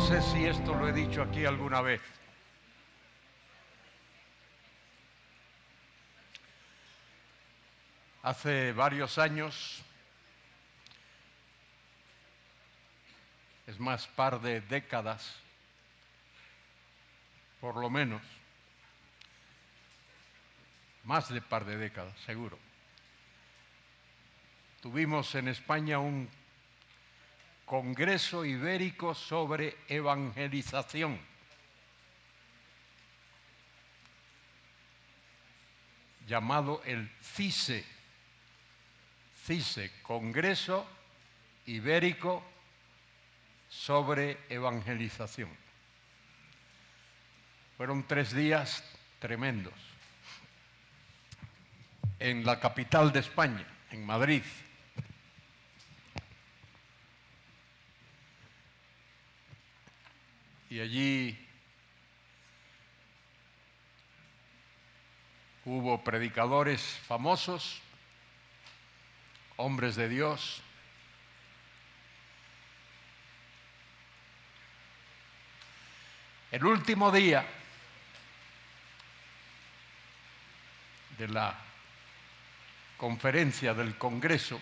sé si esto lo he dicho aquí alguna vez. Hace varios años, es más, par de décadas, por lo menos, más de par de décadas, seguro, tuvimos en España un Congreso Ibérico sobre Evangelización. Llamado el CISE, Congreso Ibérico sobre Evangelización. Fueron 3 días tremendos en la capital de España, en Madrid. Y allí hubo predicadores famosos, hombres de Dios, el último día de la conferencia del Congreso,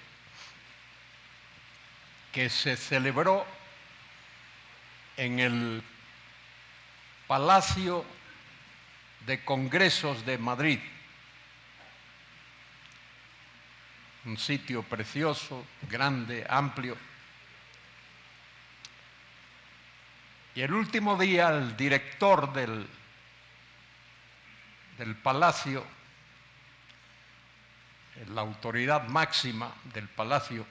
que se celebró en el Palacio de Congresos de Madrid, un sitio precioso, grande, amplio. Y el último día el director del palacio, la autoridad máxima del palacio,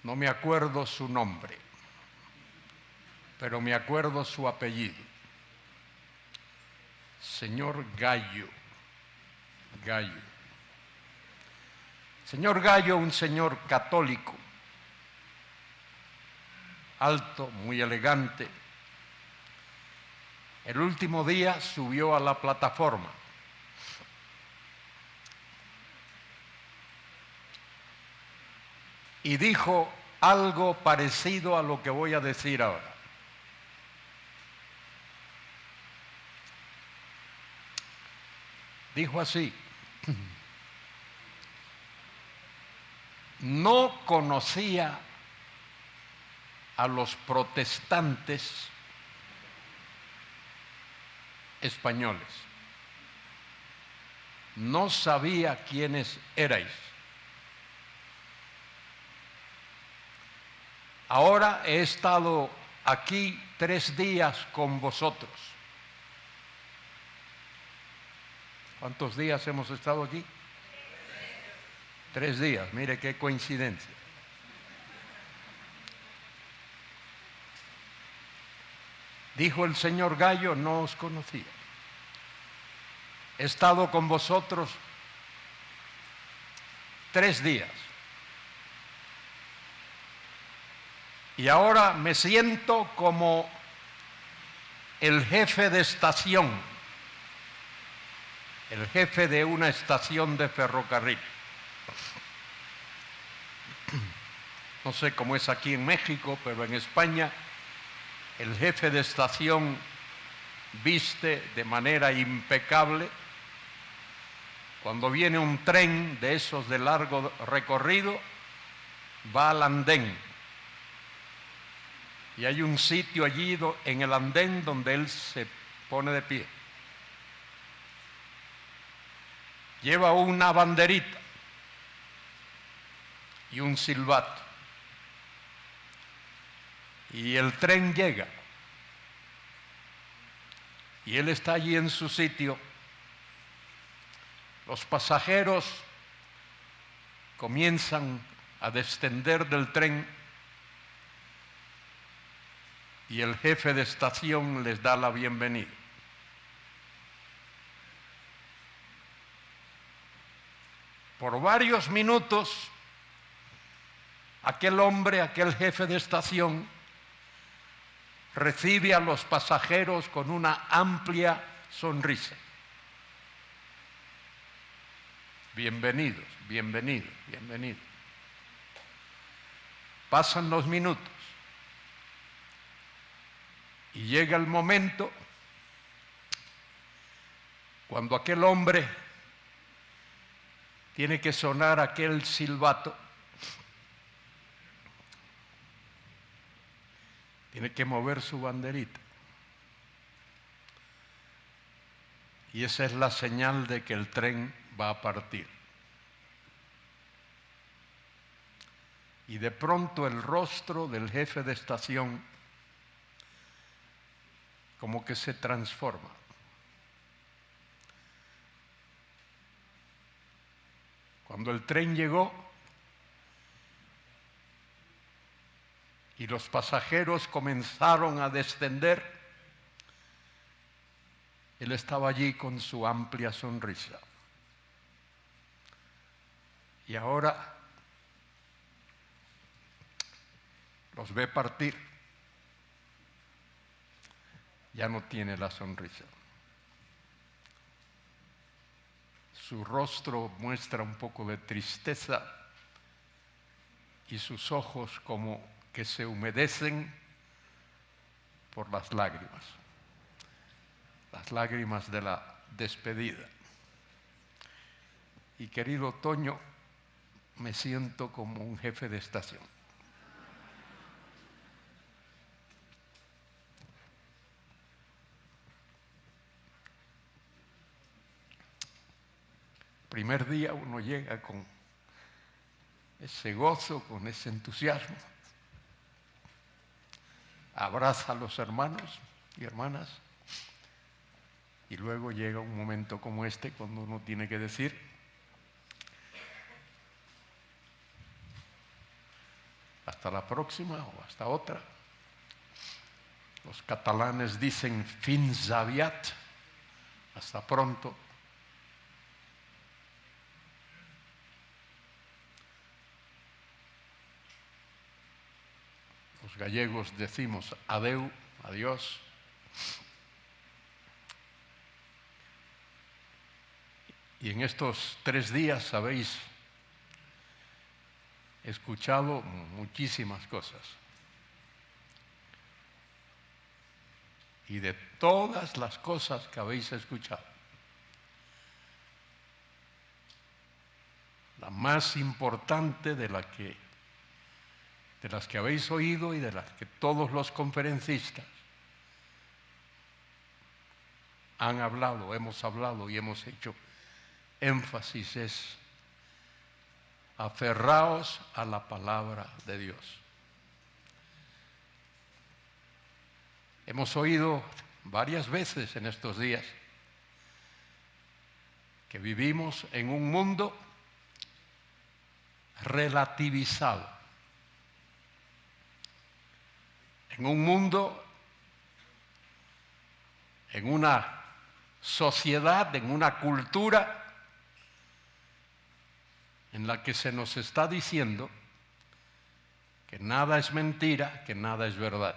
no me acuerdo su nombre, pero me acuerdo su apellido, señor Gallo. Señor Gallo, un señor católico, alto, muy elegante, el último día subió a la plataforma y dijo algo parecido a lo que voy a decir ahora. Dijo así: no conocía a los protestantes españoles, no sabía quiénes erais. Ahora he estado aquí 3 días con vosotros. ¿Cuántos días hemos estado aquí? 3 días, mire qué coincidencia. Dijo el señor Gallo: no os conocía. He estado con vosotros 3 días. Y ahora me siento como el jefe de estación, el jefe de una estación de ferrocarril. No sé cómo es aquí en México, pero en España el jefe de estación viste de manera impecable. Cuando viene un tren de esos de largo recorrido, va al andén. Y hay un sitio allí en el andén donde él se pone de pie. Lleva una banderita y un silbato. Y el tren llega. Y él está allí en su sitio. Los pasajeros comienzan a descender del tren. Y el jefe de estación les da la bienvenida. Por varios minutos, aquel hombre, aquel jefe de estación, recibe a los pasajeros con una amplia sonrisa. Bienvenidos, bienvenidos, bienvenidos. Pasan los minutos Y llega el momento cuando aquel hombre tiene que sonar aquel silbato, tiene que mover su banderita. Y esa es la señal de que el tren va a partir. Y de pronto el rostro del jefe de estación como que se transforma. Cuando el tren llegó y los pasajeros comenzaron a descender, él estaba allí con su amplia sonrisa. Y ahora los ve partir. Ya no tiene la sonrisa. Su rostro muestra un poco de tristeza y sus ojos como que se humedecen por las lágrimas de la despedida. Y querido Toño, me siento como un jefe de estación. Primer día uno llega con ese gozo, con ese entusiasmo, abraza a los hermanos y hermanas, y luego llega un momento como este cuando uno tiene que decir: hasta la próxima o hasta otra. Los catalanes dicen fins aviat, hasta pronto. Los gallegos decimos adeu, adiós. Y en estos 3 días habéis escuchado muchísimas cosas. Y de todas las cosas que habéis escuchado, la más importante de las que habéis oído y de las que todos los conferencistas han hablado, hemos hablado y hemos hecho énfasis es: aferraos a la palabra de Dios. Hemos oído varias veces en estos días que vivimos en un mundo relativizado, en un mundo, en una sociedad, en una cultura en la que se nos está diciendo que nada es mentira, que nada es verdad.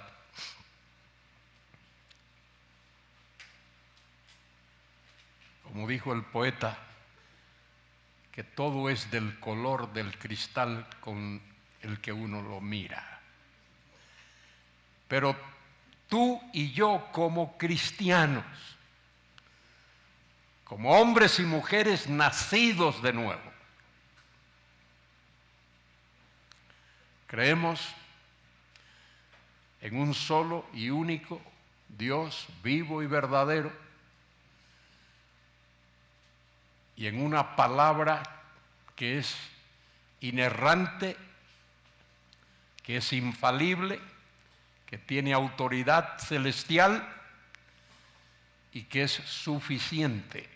Como dijo el poeta, que todo es del color del cristal con el que uno lo mira. Pero tú y yo como cristianos, como hombres y mujeres nacidos de nuevo, creemos en un solo y único Dios vivo y verdadero, y en una palabra que es inerrante, que es infalible, que tiene autoridad celestial y que es suficiente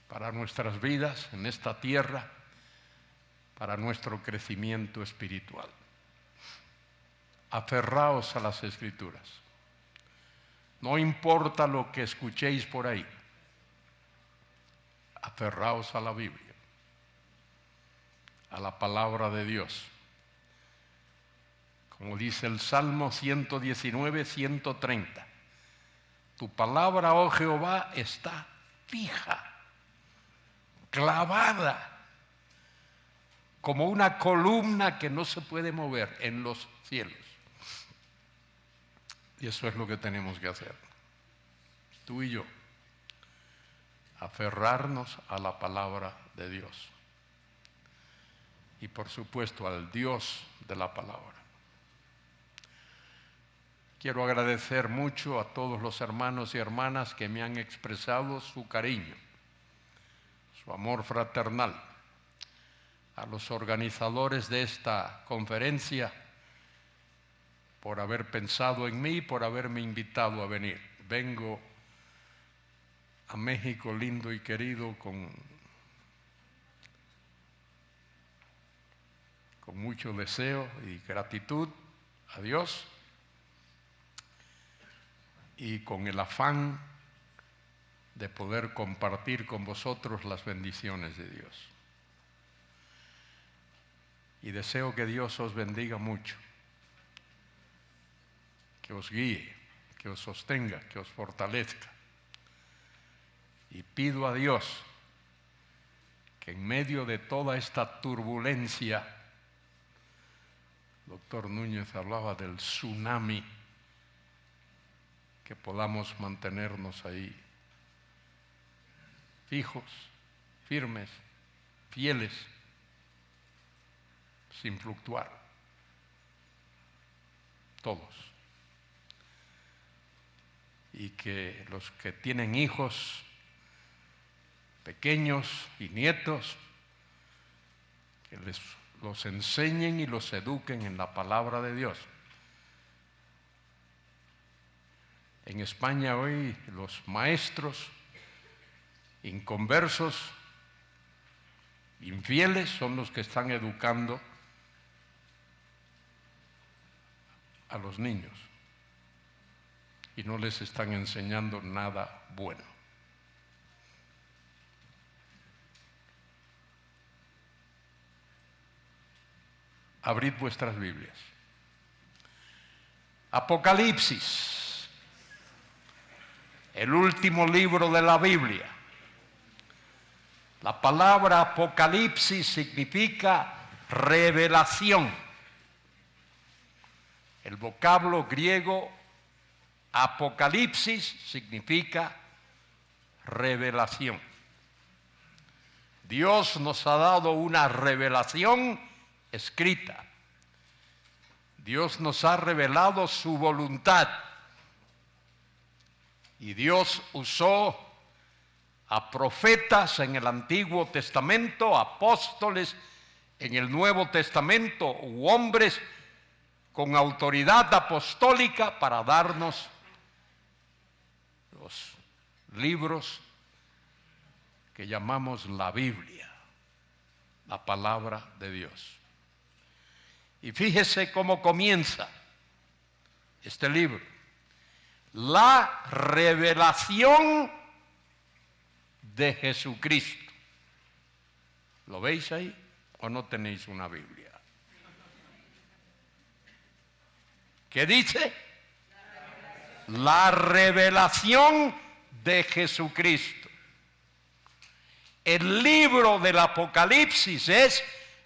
para nuestras vidas en esta tierra, para nuestro crecimiento espiritual. Aferraos a las Escrituras. No importa lo que escuchéis por ahí. Aferraos a la Biblia, a la palabra de Dios. Como dice el Salmo 119, 130. Tu palabra, oh Jehová, está fija, clavada, como una columna que no se puede mover en los cielos. Y eso es lo que tenemos que hacer, tú y yo, aferrarnos a la palabra de Dios y por supuesto al Dios de la palabra. Quiero agradecer mucho a todos los hermanos y hermanas que me han expresado su cariño, su amor fraternal, a los organizadores de esta conferencia por haber pensado en mí, por haberme invitado a venir. Vengo a México lindo y querido con mucho deseo y gratitud a Dios y con el afán de poder compartir con vosotros las bendiciones de Dios. Y deseo que Dios os bendiga mucho, que os guíe, que os sostenga, que os fortalezca. Y pido a Dios que en medio de toda esta turbulencia, doctor Núñez hablaba del tsunami, que podamos mantenernos ahí fijos, firmes, fieles, sin fluctuar, todos. Y que los que tienen hijos pequeños y nietos, que los enseñen y los eduquen en la palabra de Dios. En España hoy los maestros inconversos, infieles, son los que están educando a los niños y no les están enseñando nada bueno. Abrid vuestras Biblias. Apocalipsis, el último libro de la Biblia. La palabra Apocalipsis significa revelación. El vocablo griego Apocalipsis significa revelación. Dios nos ha dado una revelación escrita. Dios nos ha revelado su voluntad. Y Dios usó a profetas en el Antiguo Testamento, apóstoles en el Nuevo Testamento, u hombres con autoridad apostólica para darnos los libros que llamamos la Biblia, la palabra de Dios. Y fíjese cómo comienza este libro. La revelación de Jesucristo. ¿Lo veis ahí o no tenéis una Biblia? ¿Qué dice? La revelación de Jesucristo. El libro del Apocalipsis es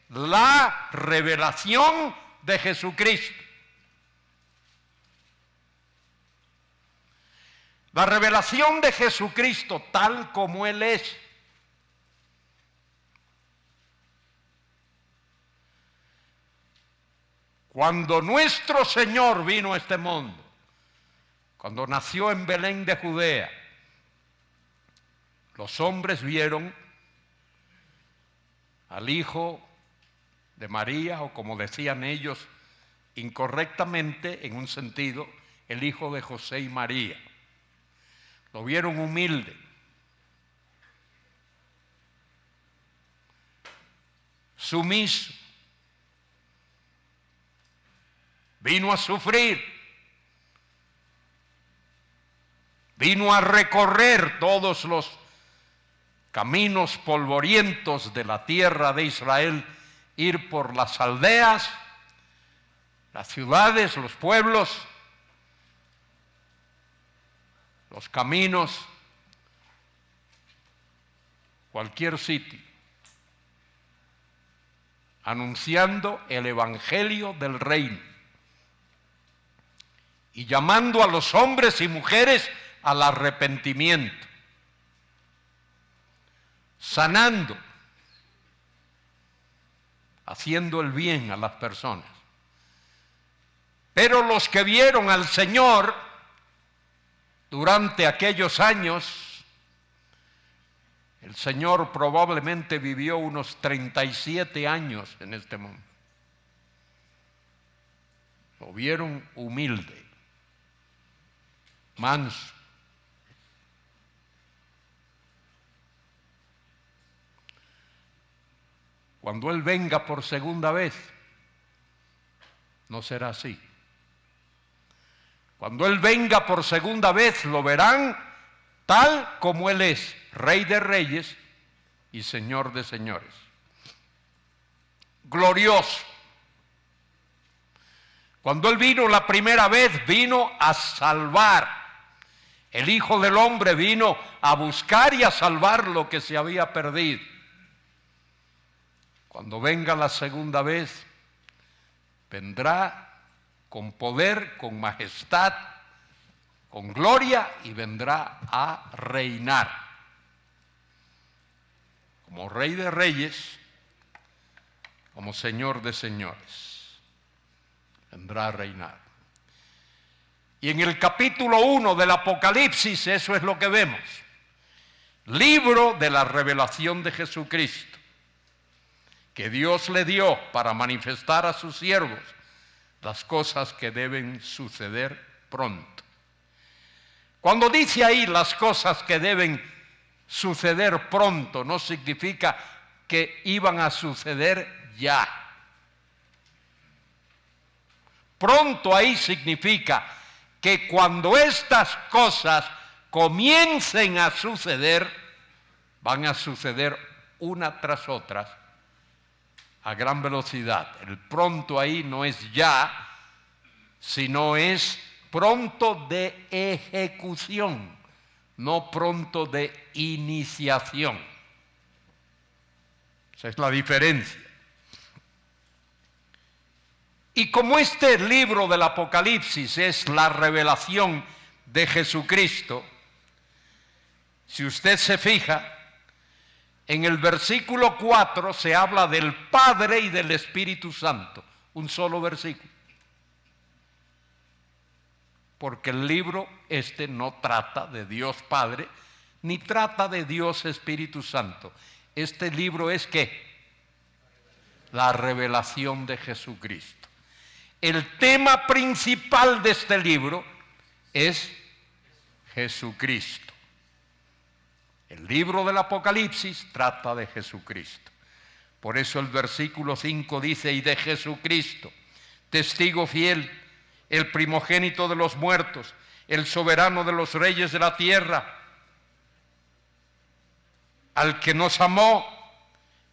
la revelación de Jesucristo. La revelación de Jesucristo tal como Él es. Cuando nuestro Señor vino a este mundo, cuando nació en Belén de Judea, los hombres vieron al Hijo de María, o como decían ellos incorrectamente, en un sentido, el hijo de José y María. Lo vieron humilde, sumiso, vino a sufrir, vino a recorrer todos los caminos polvorientos de la tierra de Israel, ir por las aldeas, las ciudades, los pueblos, los caminos, cualquier sitio, anunciando el evangelio del reino. y llamando a los hombres y mujeres al arrepentimiento, sanando, haciendo el bien a las personas. Pero los que vieron al Señor durante aquellos años, el Señor probablemente vivió unos 37 años en este mundo. Lo vieron humilde, manso. Cuando Él venga por segunda vez, no será así. Cuando Él venga por segunda vez, lo verán tal como Él es, Rey de Reyes y Señor de Señores. Glorioso. Cuando Él vino la primera vez, vino a salvar. El Hijo del Hombre vino a buscar y a salvar lo que se había perdido. Cuando venga la segunda vez, vendrá con poder, con majestad, con gloria y vendrá a reinar. Como Rey de Reyes, como Señor de Señores, vendrá a reinar. Y en el capítulo 1 del Apocalipsis eso es lo que vemos. Libro de la revelación de Jesucristo, que Dios le dio para manifestar a sus siervos las cosas que deben suceder pronto. Cuando dice ahí las cosas que deben suceder pronto, no significa que iban a suceder ya. Pronto ahí significa que cuando estas cosas comiencen a suceder, van a suceder una tras otra a gran velocidad. El pronto ahí no es ya, sino es pronto de ejecución, no pronto de iniciación. Esa es la diferencia. Y como este libro del Apocalipsis es la revelación de Jesucristo, si usted se fija, en el versículo 4 se habla del Padre y del Espíritu Santo, un solo versículo. Porque el libro este no trata de Dios Padre, ni trata de Dios Espíritu Santo. Este libro es ¿qué? La revelación de Jesucristo. El tema principal de este libro es Jesucristo. El libro del Apocalipsis trata de Jesucristo. Por eso el versículo 5 dice, y de Jesucristo, testigo fiel, el primogénito de los muertos, el soberano de los reyes de la tierra, al que nos amó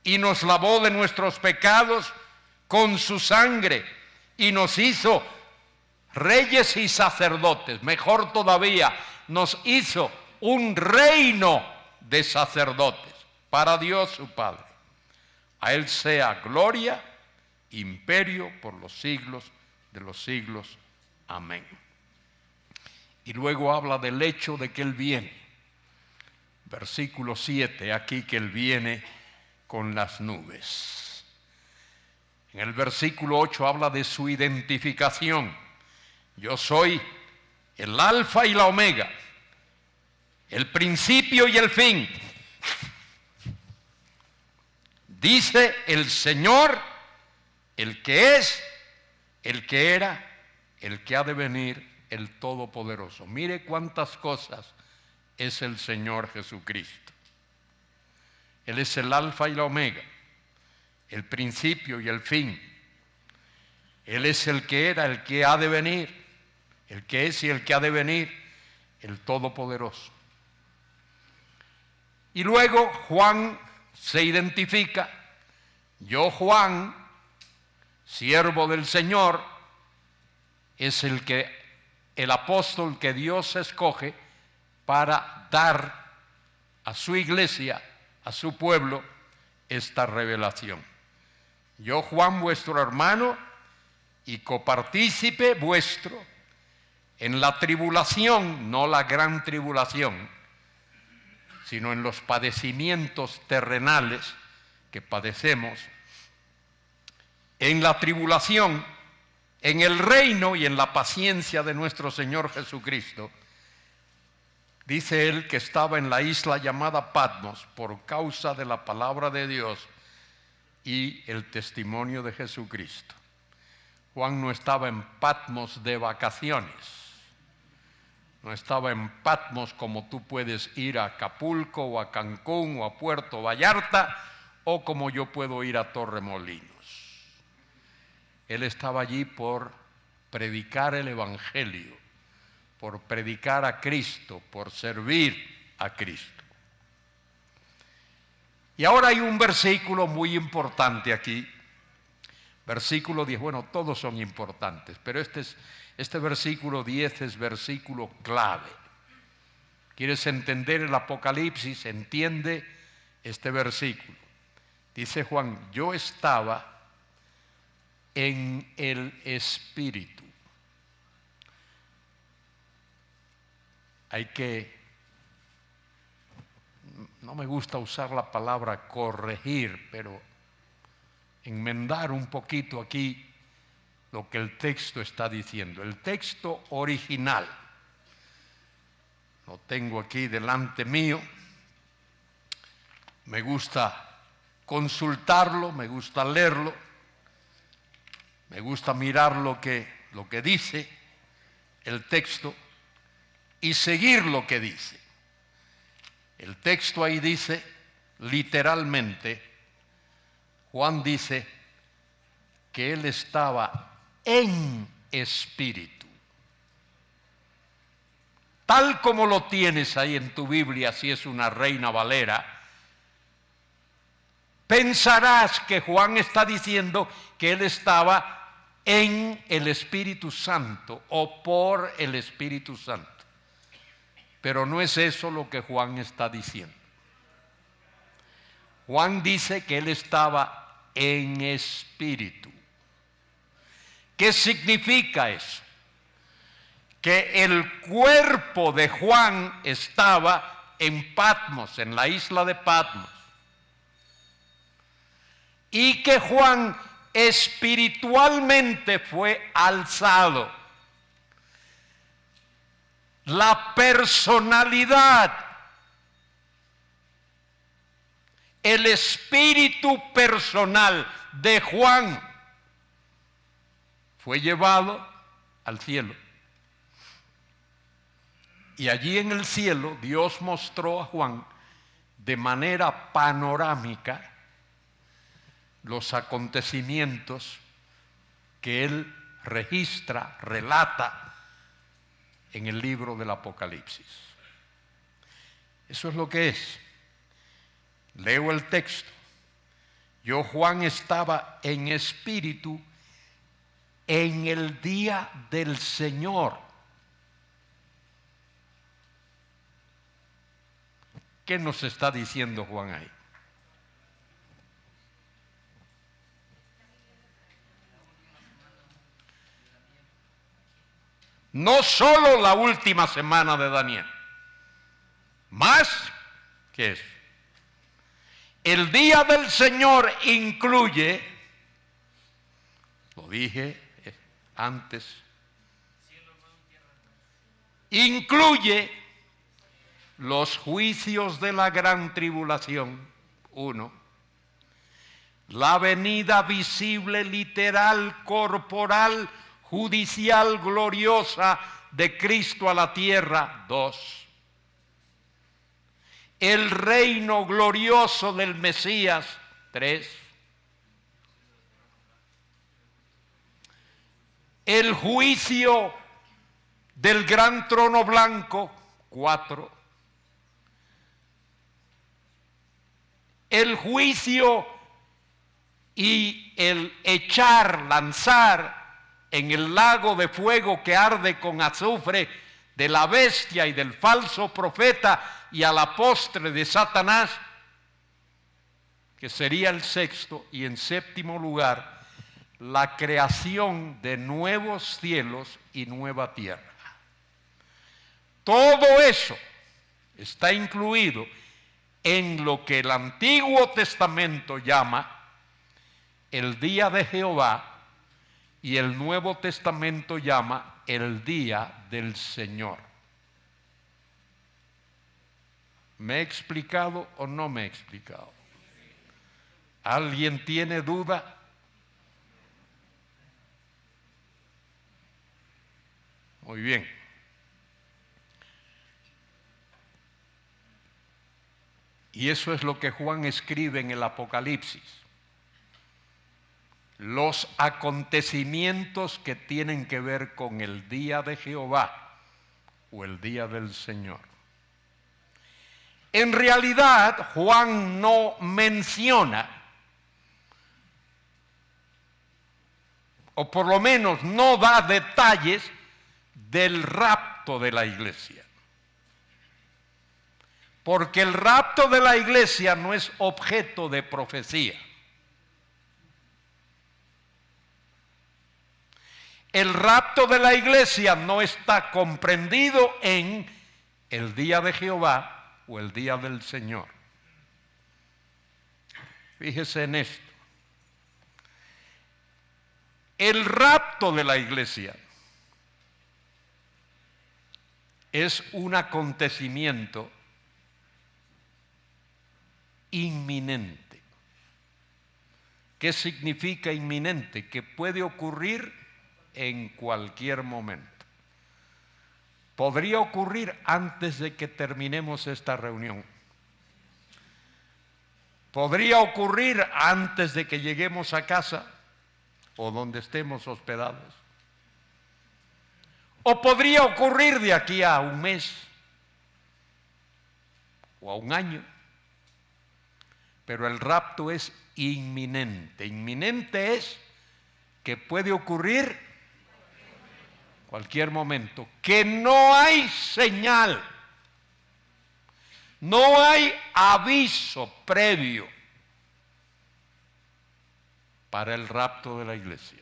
y nos lavó de nuestros pecados con su sangre y nos hizo reyes y sacerdotes. Mejor todavía, nos hizo un reino de sacerdotes para Dios su Padre. A Él sea gloria, imperio por los siglos de los siglos. Amén. Y luego habla del hecho de que Él viene. Versículo 7, aquí que Él viene con las nubes. En el versículo 8 habla de su identificación. Yo soy el alfa y la omega, el principio y el fin. Dice el Señor, el que es, el que era, el que ha de venir, el Todopoderoso. Mire cuántas cosas es el Señor Jesucristo. Él es el alfa y la omega, el principio y el fin. Él es el que era, el que ha de venir, el que es y el que ha de venir, el Todopoderoso. Y luego Juan se identifica, yo Juan, siervo del Señor, es el apóstol que Dios escoge para dar a su iglesia, a su pueblo, esta revelación. Yo Juan, vuestro hermano y copartícipe vuestro En la tribulación, no la gran tribulación, sino en los padecimientos terrenales que padecemos, en la tribulación, en el reino y en la paciencia de nuestro Señor Jesucristo. Dice él que estaba en la isla llamada Patmos por causa de la palabra de Dios y el testimonio de Jesucristo. Juan no estaba en Patmos de vacaciones, no estaba en Patmos como tú puedes ir a Acapulco o a Cancún o a Puerto Vallarta o como yo puedo ir a Torremolinos. Él estaba allí por predicar el Evangelio, por predicar a Cristo, por servir a Cristo. Y ahora hay un versículo muy importante aquí, versículo 10, bueno, todos son importantes, pero este versículo 10 es versículo clave. ¿Quieres entender el Apocalipsis? Entiende este versículo. Dice Juan, yo estaba en el Espíritu. No me gusta usar la palabra corregir, pero enmendar un poquito aquí lo que el texto está diciendo. El texto original, lo tengo aquí delante mío, me gusta consultarlo, me gusta leerlo, me gusta mirar lo que dice el texto y seguir lo que dice. El texto ahí dice, literalmente, Juan dice que él estaba en espíritu. Tal como lo tienes ahí en tu Biblia, si es una Reina Valera, pensarás que Juan está diciendo que él estaba en el Espíritu Santo o por el Espíritu Santo. Pero no es eso lo que Juan está diciendo. Juan dice que él estaba en espíritu. ¿Qué significa eso? Que el cuerpo de Juan estaba en Patmos, en la isla de Patmos. Y que Juan espiritualmente fue alzado. La personalidad, el espíritu personal de Juan fue llevado al cielo. Y allí en el cielo Dios mostró a Juan de manera panorámica los acontecimientos que él registra, relata en el libro del Apocalipsis. Eso es lo que es. Leo el texto. Yo, Juan, estaba en espíritu en el día del Señor. ¿Qué nos está diciendo Juan ahí? No solo la última semana de Daniel, más que eso. El día del Señor incluye, lo dije antes, incluye los juicios de la gran tribulación, 1, la venida visible, literal, corporal, judicial, gloriosa de Cristo a la tierra, 2. El reino glorioso del Mesías, 3. El juicio del gran trono blanco, 4. El juicio y el echar, lanzar en el lago de fuego que arde con azufre de la bestia y del falso profeta y a la postre de Satanás, que sería el 6º, y en 7º lugar, la creación de nuevos cielos y nueva tierra. Todo eso está incluido en lo que el Antiguo Testamento llama el día de Jehová y el Nuevo Testamento llama el día del Señor. ¿Me he explicado o no me he explicado? ¿Alguien tiene duda? Muy bien. Y eso es lo que Juan escribe en el Apocalipsis. Los acontecimientos que tienen que ver con el día de Jehová o el día del Señor. En realidad, Juan no menciona, o por lo menos no da detalles del rapto de la iglesia. Porque el rapto de la iglesia no es objeto de profecía. El rapto de la iglesia no está comprendido en el día de Jehová o el día del Señor. Fíjese en esto. El rapto de la iglesia es un acontecimiento inminente. ¿Qué significa inminente? Que puede ocurrir en cualquier momento. Podría ocurrir antes de que terminemos esta reunión. Podría ocurrir antes de que lleguemos a casa o donde estemos hospedados. O podría ocurrir de aquí a un mes o a un año. Pero el rapto es inminente. Inminente es que puede ocurrir cualquier momento, que no hay señal, no hay aviso previo para el rapto de la iglesia.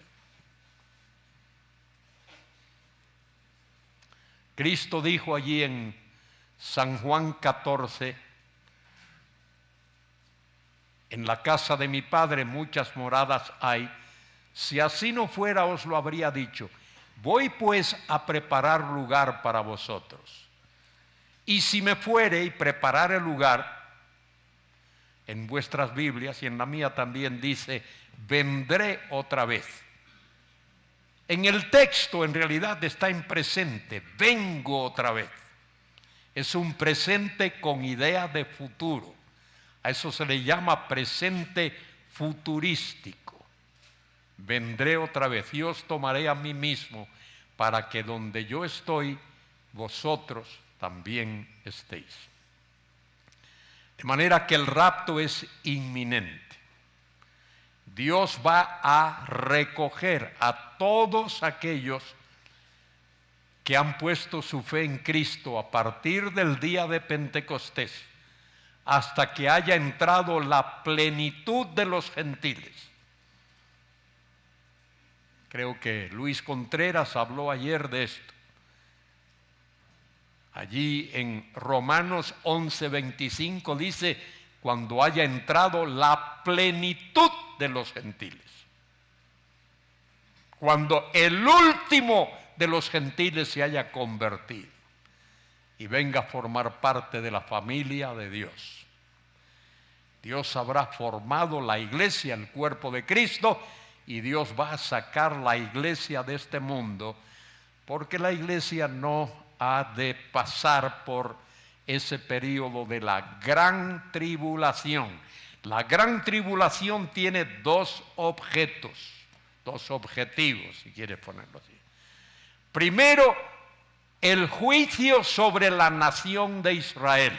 Cristo dijo allí en San Juan 14, en la casa de mi Padre muchas moradas hay, si así no fuera os lo habría dicho. Voy pues a preparar lugar para vosotros. Y si me fuere y preparar el lugar, en vuestras Biblias y en la mía también dice, vendré otra vez. En el texto en realidad está en presente, vengo otra vez. Es un presente con idea de futuro. A eso se le llama presente futurístico. Vendré otra vez y os tomaré a mí mismo para que donde yo estoy, vosotros también estéis. De manera que el rapto es inminente. Dios va a recoger a todos aquellos que han puesto su fe en Cristo a partir del día de Pentecostés hasta que haya entrado la plenitud de los gentiles. Creo que Luis Contreras habló ayer de esto. Allí en Romanos 11:25 dice, cuando haya entrado la plenitud de los gentiles. Cuando el último de los gentiles se haya convertido y venga a formar parte de la familia de Dios. Dios habrá formado la iglesia, el cuerpo de Cristo, y Dios va a sacar la iglesia de este mundo, porque la iglesia no ha de pasar por ese periodo de la gran tribulación. La gran tribulación tiene dos objetivos, si quieres ponerlo así. Primero, el juicio sobre la nación de Israel,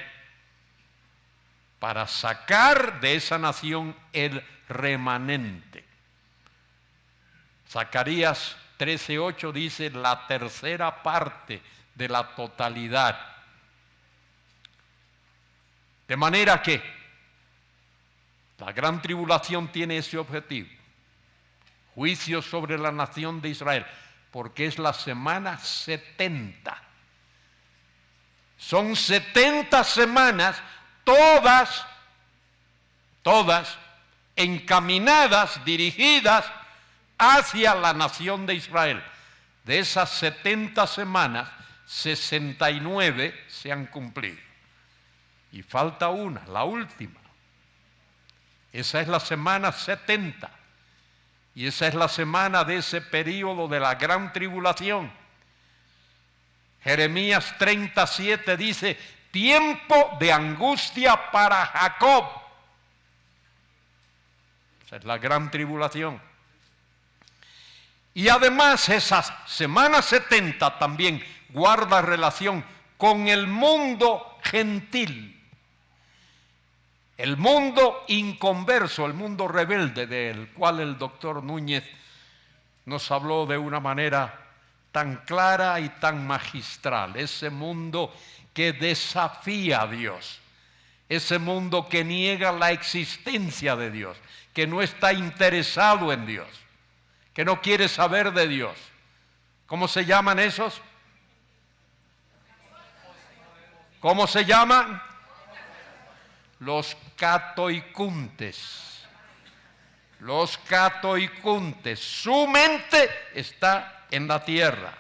para sacar de esa nación el remanente. Zacarías 13:8 dice la tercera parte de la totalidad. De manera que la gran tribulación tiene ese objetivo. Juicio sobre la nación de Israel, porque es la semana 70. Son 70 semanas, todas encaminadas, dirigidas hacia la nación de Israel. De esas 70 semanas, 69 se han cumplido. Y falta una, la última. Esa es la semana 70. Y esa es la semana de ese período de la gran tribulación. Jeremías 37 dice, tiempo de angustia para Jacob. Esa es la gran tribulación. Y además esa semana 70 también guarda relación con el mundo gentil. El mundo inconverso, el mundo rebelde, del cual el doctor Núñez nos habló de una manera tan clara y tan magistral. Ese mundo que desafía a Dios, ese mundo que niega la existencia de Dios, que no está interesado en Dios, que no quiere saber de Dios. ¿Cómo se llaman esos? ¿Cómo se llaman? Los catoicuntes. Los catoicuntes. Su mente está en la tierra.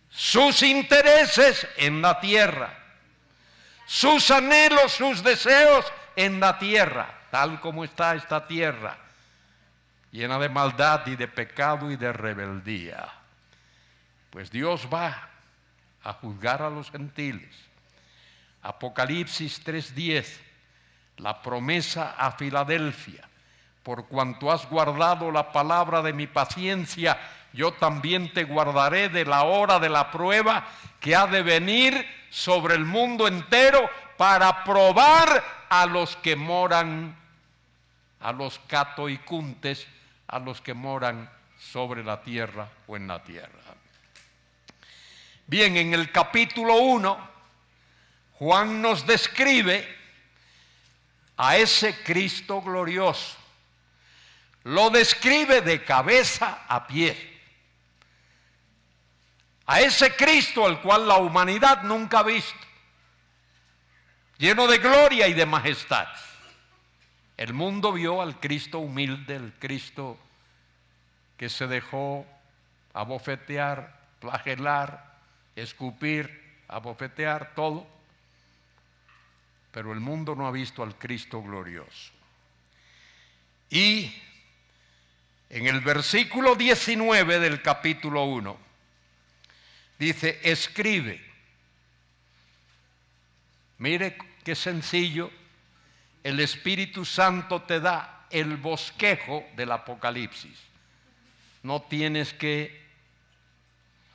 Sus intereses en la tierra. Sus anhelos, sus deseos en la tierra. Tal como está esta tierra, llena de maldad y de pecado y de rebeldía. Pues Dios va a juzgar a los gentiles. Apocalipsis 3:10, la promesa a Filadelfia. Por cuanto has guardado la palabra de mi paciencia, yo también te guardaré de la hora de la prueba que ha de venir sobre el mundo entero para probar a los que moran, a los catoicuntes, a los que moran sobre la tierra o en la tierra. Bien, en el capítulo 1, Juan nos describe a ese Cristo glorioso. Lo describe de cabeza a pie. A ese Cristo al cual la humanidad nunca ha visto, lleno de gloria y de majestad. El mundo vio al Cristo humilde, el Cristo que se dejó abofetear, flagelar, escupir, abofetear, todo. Pero el mundo no ha visto al Cristo glorioso. Y en el versículo 19 del capítulo 1, dice, escribe. Mire qué sencillo, el Espíritu Santo te da el bosquejo del Apocalipsis. No tienes que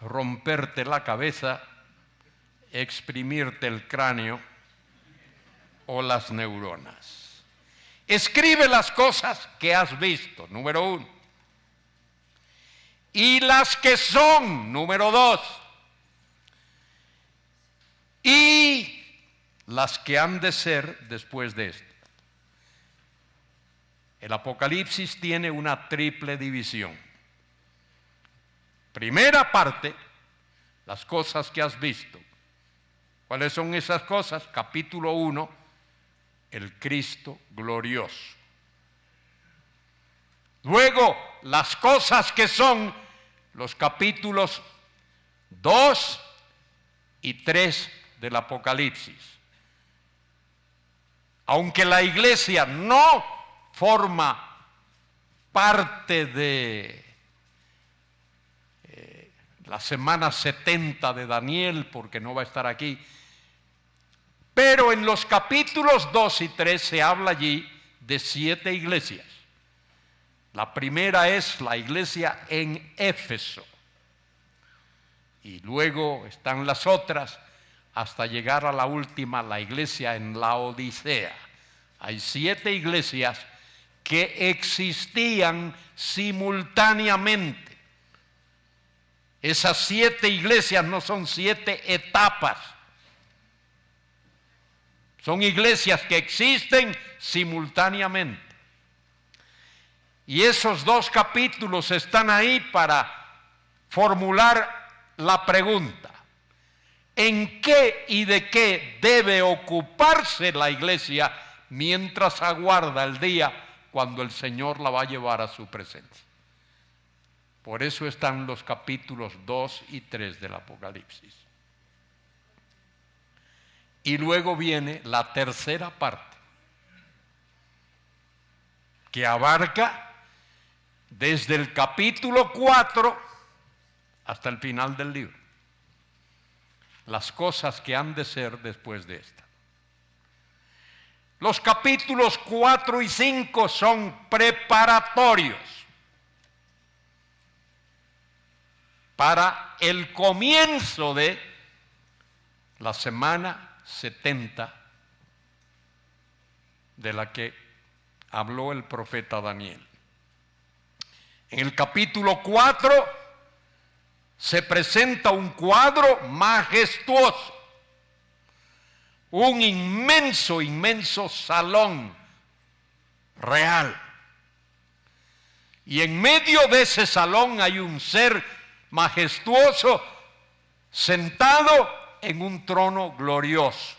romperte la cabeza, exprimirte el cráneo o las neuronas. Escribe las cosas que has visto, número 1. Y las que son, número 2. Y las que han de ser después de esto. El Apocalipsis tiene una triple división. Primera parte, las cosas que has visto. ¿Cuáles son esas cosas? Capítulo 1, el Cristo glorioso. Luego, las cosas que son los capítulos 2 y 3 del Apocalipsis. Aunque la iglesia no forma parte de la semana 70 de Daniel, porque no va a estar aquí, pero en los capítulos 2 y 3 se habla allí de 7 iglesias. La primera es la iglesia en Éfeso. Y luego están las otras hasta llegar a la última, la iglesia en Laodicea. Hay 7 iglesias que existían simultáneamente. Esas 7 iglesias no son 7 etapas. Son iglesias que existen simultáneamente. Y esos 2 capítulos están ahí para formular la pregunta: en qué y de qué debe ocuparse la iglesia mientras aguarda el día cuando el Señor la va a llevar a su presencia. Por eso están los capítulos 2 y 3 del Apocalipsis. Y luego viene la tercera parte, que abarca desde el capítulo 4 hasta el final del libro. Las cosas que han de ser después de esta. Los capítulos 4 y 5 son preparatorios para el comienzo de la semana 70 de la que habló el profeta Daniel. En el capítulo 4 se presenta un cuadro majestuoso, un inmenso, inmenso salón real. Y en medio de ese salón hay un ser majestuoso sentado en un trono glorioso.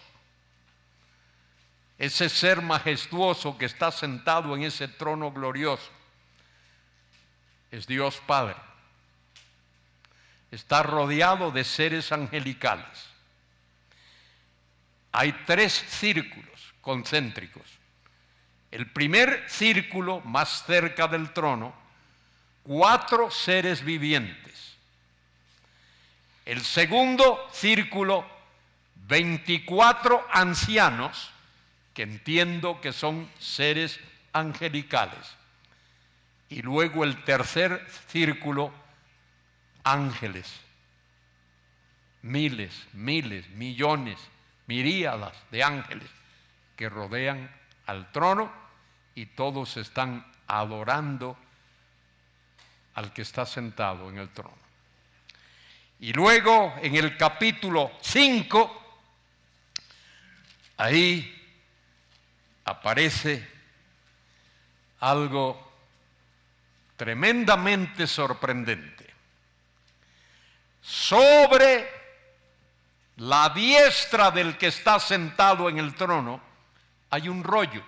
Ese ser majestuoso que está sentado en ese trono glorioso es Dios Padre. Está rodeado de seres angelicales. Hay 3 círculos concéntricos. El primer círculo, más cerca del trono, 4 seres vivientes. El segundo círculo, 24 ancianos, que entiendo que son seres angelicales. Y luego el tercer círculo, ángeles. Miles, millones, miríadas de ángeles que rodean al trono y todos están adorando al que está sentado en el trono. Y luego en el capítulo 5, ahí aparece algo tremendamente sorprendente. Sobre la diestra del que está sentado en el trono hay un rollo.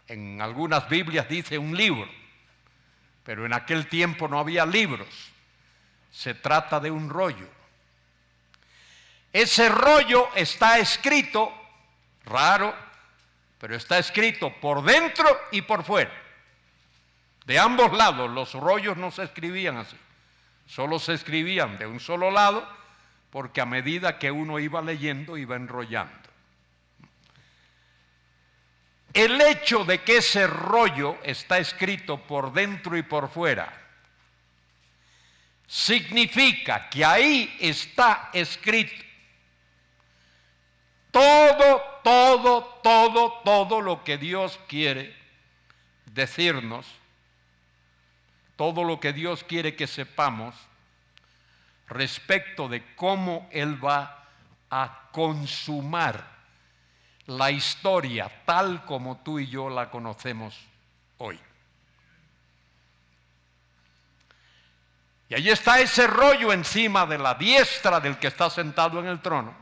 En algunas Biblias dice un libro, pero en aquel tiempo no había libros. Se trata de un rollo. Ese rollo está escrito, raro, pero está escrito por dentro y por fuera. De ambos lados, los rollos no se escribían así. Solo se escribían de un solo lado, porque a medida que uno iba leyendo, iba enrollando. El hecho de que ese rollo está escrito por dentro y por fuera significa que ahí está escrito todo lo que Dios quiere decirnos, todo lo que Dios quiere que sepamos respecto de cómo Él va a consumar la historia tal como tú y yo la conocemos hoy. Y allí está ese rollo encima de la diestra del que está sentado en el trono.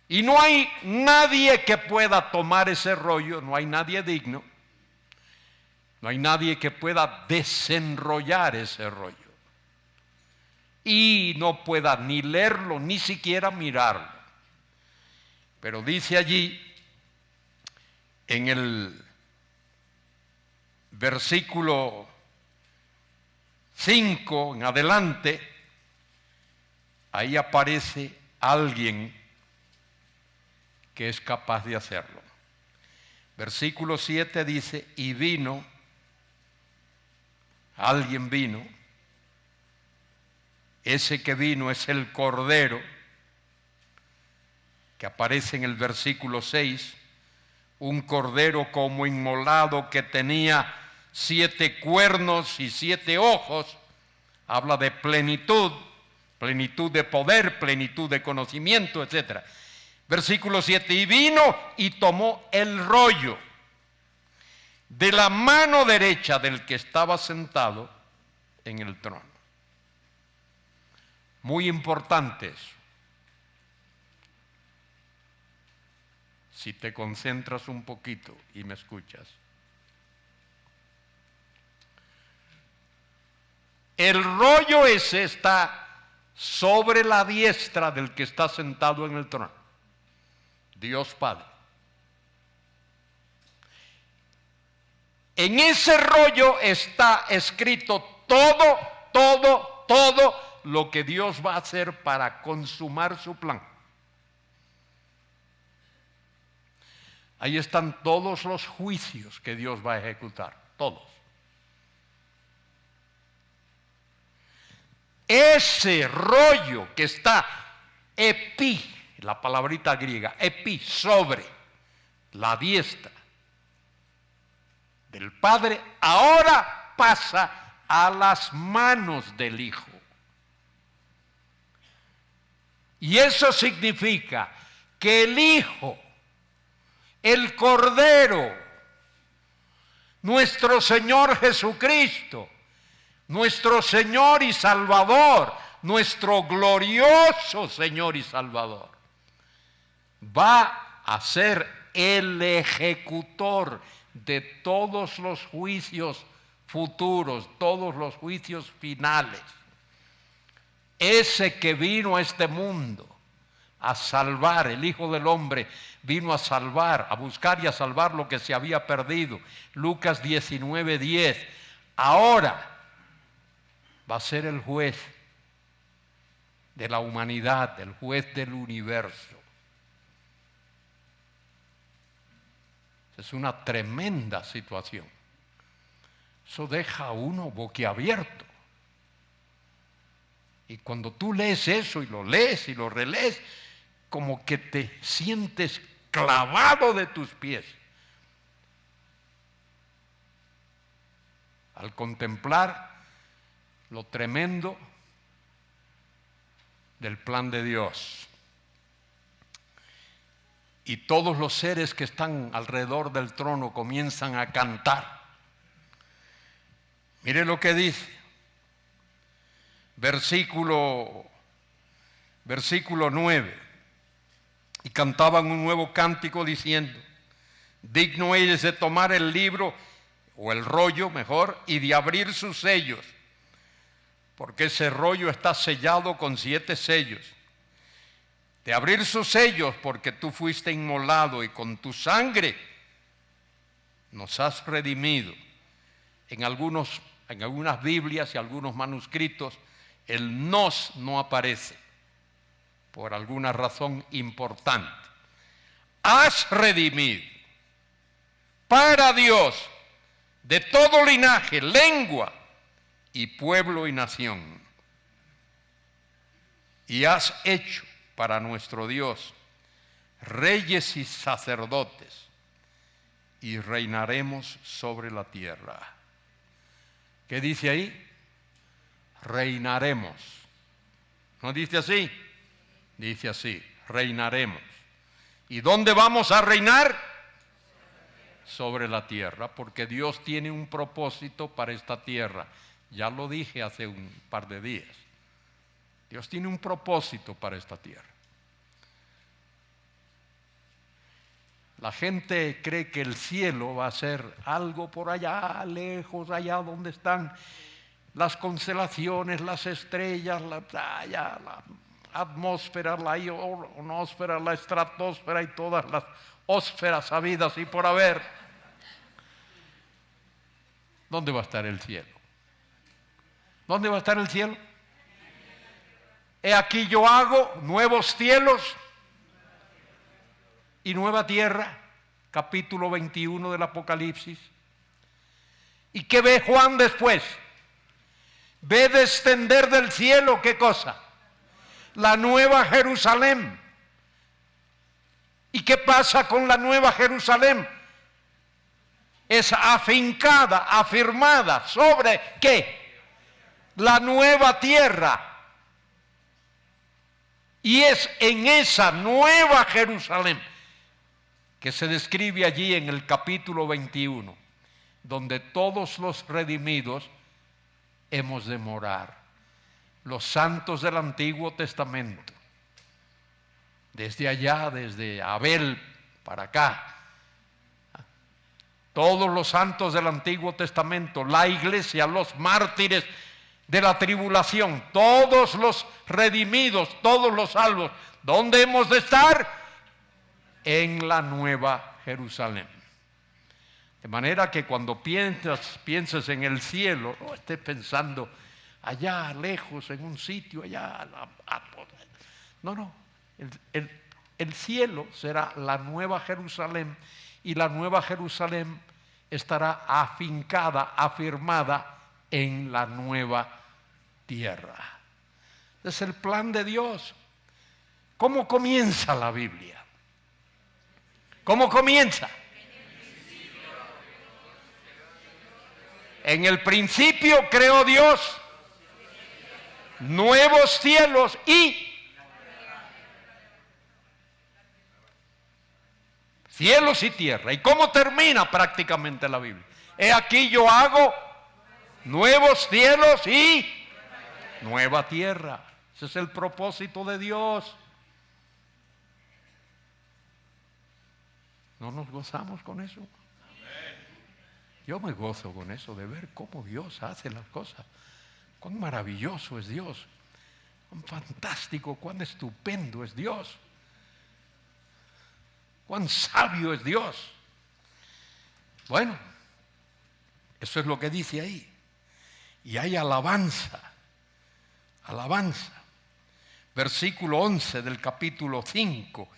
Y no hay nadie que pueda tomar ese rollo, no hay nadie digno, no hay nadie que pueda desenrollar ese rollo. Y no pueda ni leerlo, ni siquiera mirarlo. Pero dice allí, en el versículo 5 en adelante, ahí aparece alguien que es capaz de hacerlo. Versículo 7 dice, y vino, alguien vino, ese que vino es el Cordero, que aparece en el versículo 6, un cordero como inmolado que tenía 7 cuernos y 7 ojos, habla de plenitud, plenitud de poder, plenitud de conocimiento, etc. Versículo 7, y vino y tomó el rollo de la mano derecha del que estaba sentado en el trono. Muy importante eso. Si te concentras un poquito y me escuchas. El rollo ese está sobre la diestra del que está sentado en el trono, Dios Padre. En ese rollo está escrito todo lo que Dios va a hacer para consumar su plan. Ahí están todos los juicios que Dios va a ejecutar, todos. Ese rollo que está epi, la palabrita griega, epi, sobre la diestra del Padre, ahora pasa a las manos del Hijo. Y eso significa que el Hijo, el Cordero, nuestro Señor Jesucristo, nuestro Señor y Salvador, nuestro glorioso Señor y Salvador, va a ser el ejecutor de todos los juicios futuros, todos los juicios finales. Ese que vino a este mundo a salvar, el Hijo del Hombre vino a salvar, a buscar y a salvar lo que se había perdido. Lucas 19:10. Ahora va a ser el juez de la humanidad, el juez del universo. Es una tremenda situación. Eso deja a uno boquiabierto. Y cuando tú lees eso y lo lees y lo relees, como que te sientes clavado de tus pies. Al contemplar lo tremendo del plan de Dios. Y todos los seres que están alrededor del trono comienzan a cantar. Mire lo que dice. Versículo 9. Y cantaban un nuevo cántico diciendo: digno es de tomar el libro, o el rollo mejor, y de abrir sus sellos, porque ese rollo está sellado con 7 sellos. De abrir sus sellos, porque tú fuiste inmolado y con tu sangre nos has redimido. En algunas Biblias y algunos manuscritos el nos no aparece por alguna razón importante. Has redimido para Dios de todo linaje, lengua y pueblo y nación. Y has hecho para nuestro Dios reyes y sacerdotes, y reinaremos sobre la tierra. ¿Qué dice ahí? Reinaremos. ¿No dice así? Dice así, reinaremos. ¿Y dónde vamos a reinar? Sobre la tierra, porque Dios tiene un propósito para esta tierra. Ya lo dije hace un par de días. Dios tiene un propósito para esta tierra. La gente cree que el cielo va a ser algo por allá, lejos, allá donde están las constelaciones, las estrellas, la atmósfera, la ionosfera, la estratosfera y todas las ósferas habidas y por haber. ¿Dónde va a estar el cielo? ¿Dónde va a estar el cielo? He aquí yo hago nuevos cielos y nueva tierra, capítulo 21 del Apocalipsis. ¿Y qué ve Juan después? Ve descender del cielo, ¿qué cosa? La nueva Jerusalén. ¿Y qué pasa con la nueva Jerusalén? Es afincada, afirmada, ¿sobre qué? La nueva tierra. Y es en esa nueva Jerusalén que se describe allí en el capítulo 21, donde todos los redimidos hemos de morar. los santos del Antiguo Testamento, desde allá, desde Abel para acá, todos los santos del Antiguo Testamento, la iglesia, los mártires de la tribulación, todos los redimidos, todos los salvos, ¿dónde hemos de estar? En la Nueva Jerusalén. De manera que cuando pienses en el cielo, no estés pensando allá lejos, en un sitio allá. No. El cielo será la Nueva Jerusalén, y la Nueva Jerusalén estará afincada, afirmada en la nueva tierra. Es el plan de Dios. ¿Cómo comienza la Biblia? ¿Cómo comienza? En el principio creó Dios nuevos cielos y cielos y tierra. ¿Y cómo termina prácticamente la Biblia? He aquí yo hago nuevos cielos y nueva tierra. Ese es el propósito de Dios. ¿No nos gozamos con eso? Yo me gozo con eso, de ver cómo Dios hace las cosas. Cuán maravilloso es Dios. Cuán fantástico, cuán estupendo es Dios. Cuán sabio es Dios. Bueno, eso es lo que dice ahí. Y hay alabanza. Alabanza. Versículo 11 del capítulo 5.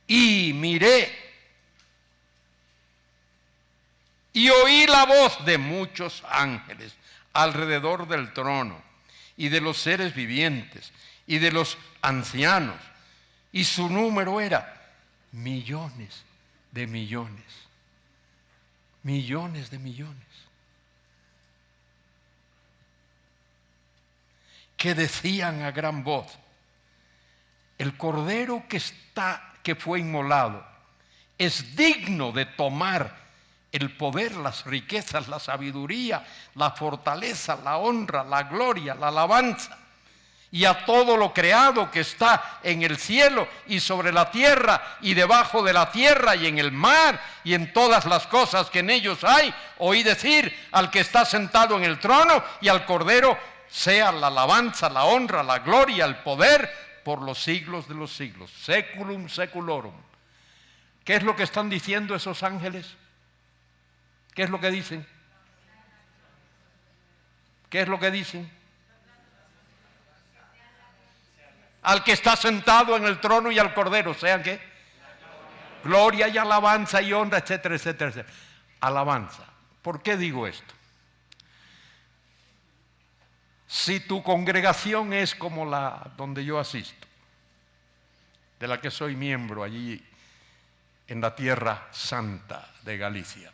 Y miré y oí la voz de muchos ángeles alrededor del trono, y de los seres vivientes, y de los ancianos, y su número era millones de millones, millones de millones, que decían a gran voz: el cordero que fue inmolado es digno de tomar el poder, las riquezas, la sabiduría, la fortaleza, la honra, la gloria, la alabanza, y a todo lo creado que está en el cielo y sobre la tierra y debajo de la tierra y en el mar y en todas las cosas que en ellos hay. Oí decir al que está sentado en el trono y al Cordero: sea la alabanza, la honra, la gloria, el poder por los siglos de los siglos. Seculum seculorum. ¿Qué es lo que están diciendo esos ángeles? ¿Qué es lo que dicen? ¿Qué es lo que dicen? Al que está sentado en el trono y al Cordero, ¿sean qué? Gloria y alabanza y honra, etcétera, etcétera, etcétera. Alabanza. ¿Por qué digo esto? Si tu congregación es como la donde yo asisto, de la que soy miembro allí en la Tierra Santa de Galicia,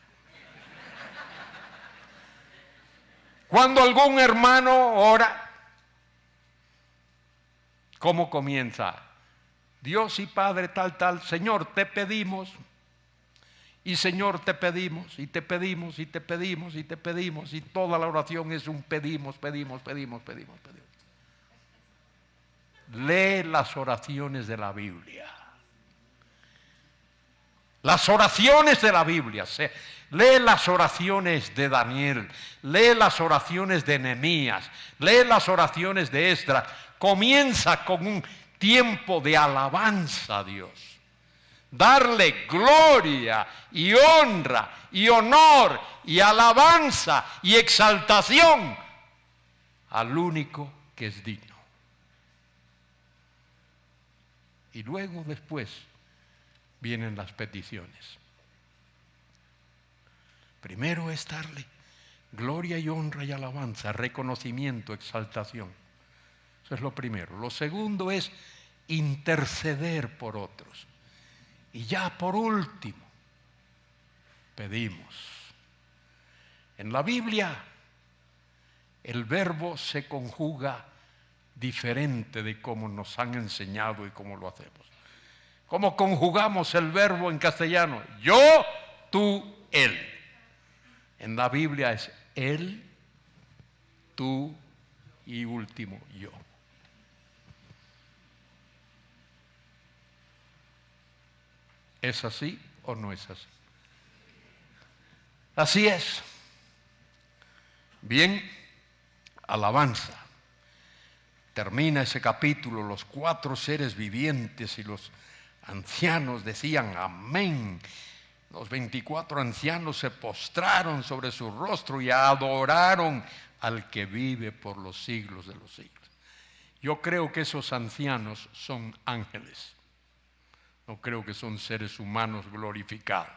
cuando algún hermano ora, ¿cómo comienza? Dios y Padre tal, tal, Señor, te pedimos, y Señor, te pedimos, y te pedimos, y te pedimos, y te pedimos, y toda la oración es un pedimos, pedimos, pedimos, pedimos, pedimos. Lee las oraciones de la Biblia. Las oraciones de la Biblia. Lee las oraciones de Daniel, lee las oraciones de Nehemías, lee las oraciones de Esdras. Comienza con un tiempo de alabanza a Dios. Darle gloria y honra y honor y alabanza y exaltación al único que es digno. Y luego después vienen las peticiones. Primero es darle gloria y honra y alabanza, reconocimiento, exaltación. Eso es lo primero. Lo segundo es interceder por otros. Y ya por último, pedimos. En la Biblia, el verbo se conjuga diferente de cómo nos han enseñado y cómo lo hacemos. ¿Cómo conjugamos el verbo en castellano? Yo, tú, él. En la Biblia es él, tú y último yo. ¿Es así o no es así? Así es. Bien, alabanza. Termina ese capítulo, los 4 seres vivientes y los ancianos decían amén. Los 24 ancianos se postraron sobre su rostro y adoraron al que vive por los siglos de los siglos. Yo creo que esos ancianos son ángeles. No creo que son seres humanos glorificados.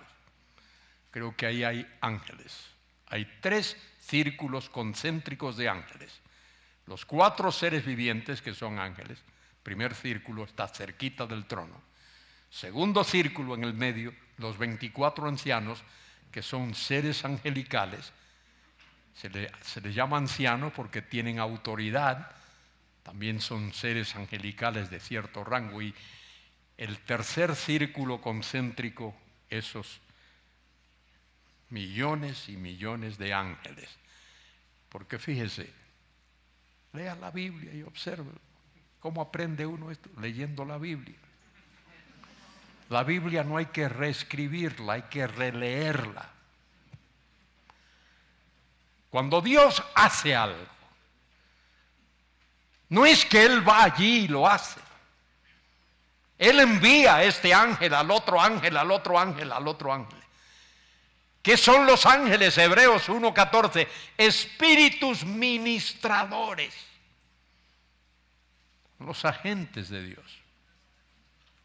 Creo que ahí hay ángeles. Hay 3 círculos concéntricos de ángeles. Los 4 seres vivientes que son ángeles. Primer círculo está cerquita del trono. Segundo círculo en el medio, los 24 ancianos que son seres angelicales. Se les llama ancianos porque tienen autoridad. También son seres angelicales de cierto rango. Y el tercer círculo concéntrico, esos millones y millones de ángeles. Porque fíjese, lea la Biblia y observe cómo aprende uno esto, leyendo la Biblia. La Biblia no hay que reescribirla, hay que releerla. Cuando Dios hace algo, no es que Él va allí y lo hace. Él envía a este ángel, al otro ángel, al otro ángel, al otro ángel. ¿Qué son los ángeles? Hebreos 1:14, espíritus ministradores. Los agentes de Dios.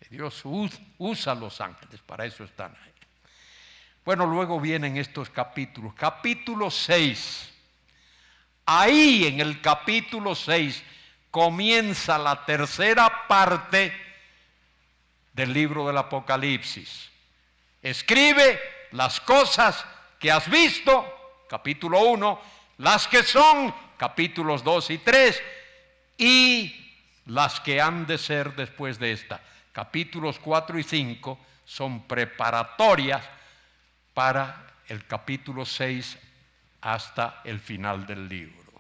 Dios usa a los ángeles, para eso están ahí. Bueno, luego vienen estos capítulos. Capítulo 6. Ahí en el capítulo 6 comienza la tercera parte del libro del Apocalipsis. Escribe las cosas que has visto, capítulo 1, las que son, capítulos 2 y 3, y las que han de ser después de esta. Capítulos 4 y 5 son preparatorias para el capítulo 6 hasta el final del libro.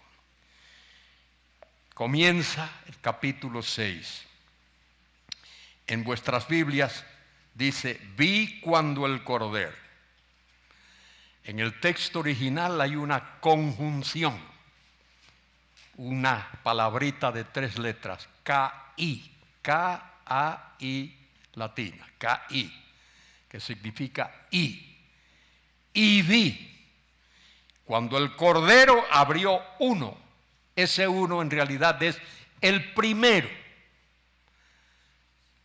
Comienza el capítulo 6. En vuestras Biblias dice, vi cuando el Cordero. En el texto original hay una conjunción, una palabrita de 3 letras, K-I, K-A-I latina, K-I, que significa I. Y vi, cuando el Cordero abrió uno, ese uno en realidad es el primero,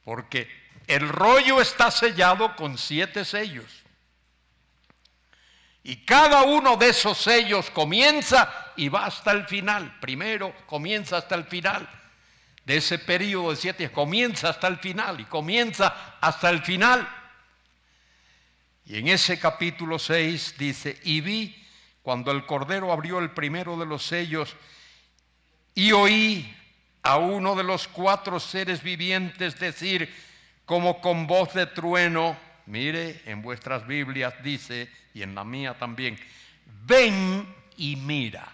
porque el rollo está sellado con 7 sellos. Y cada uno de esos sellos comienza y va hasta el final. Primero comienza hasta el final. De ese periodo de 7 comienza hasta el final y comienza hasta el final. Y en ese capítulo 6 dice, y vi cuando el Cordero abrió el primero de los sellos y oí a uno de los 4 seres vivientes decir como con voz de trueno, mire, en vuestras Biblias dice, y en la mía también, ven y mira.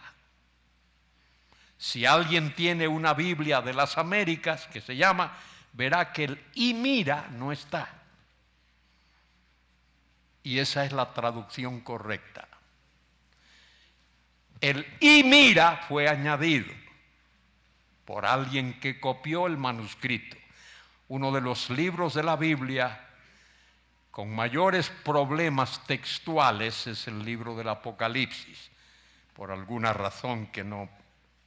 Si alguien tiene una Biblia de las Américas que se llama, verá que el y mira no está. Y esa es la traducción correcta. El y mira fue añadido por alguien que copió el manuscrito. Uno de los libros de la Biblia con mayores problemas textuales es el libro del Apocalipsis, por alguna razón que no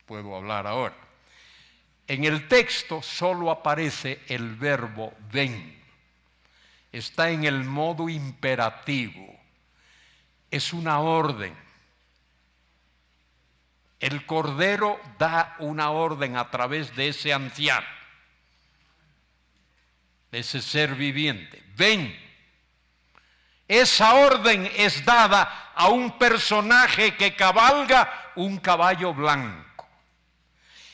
puedo hablar ahora. En el texto solo aparece el verbo ven. Está en el modo imperativo. Es una orden. El Cordero da una orden a través de ese anciano, de ese ser viviente. Ven. Esa orden es dada a un personaje que cabalga un caballo blanco.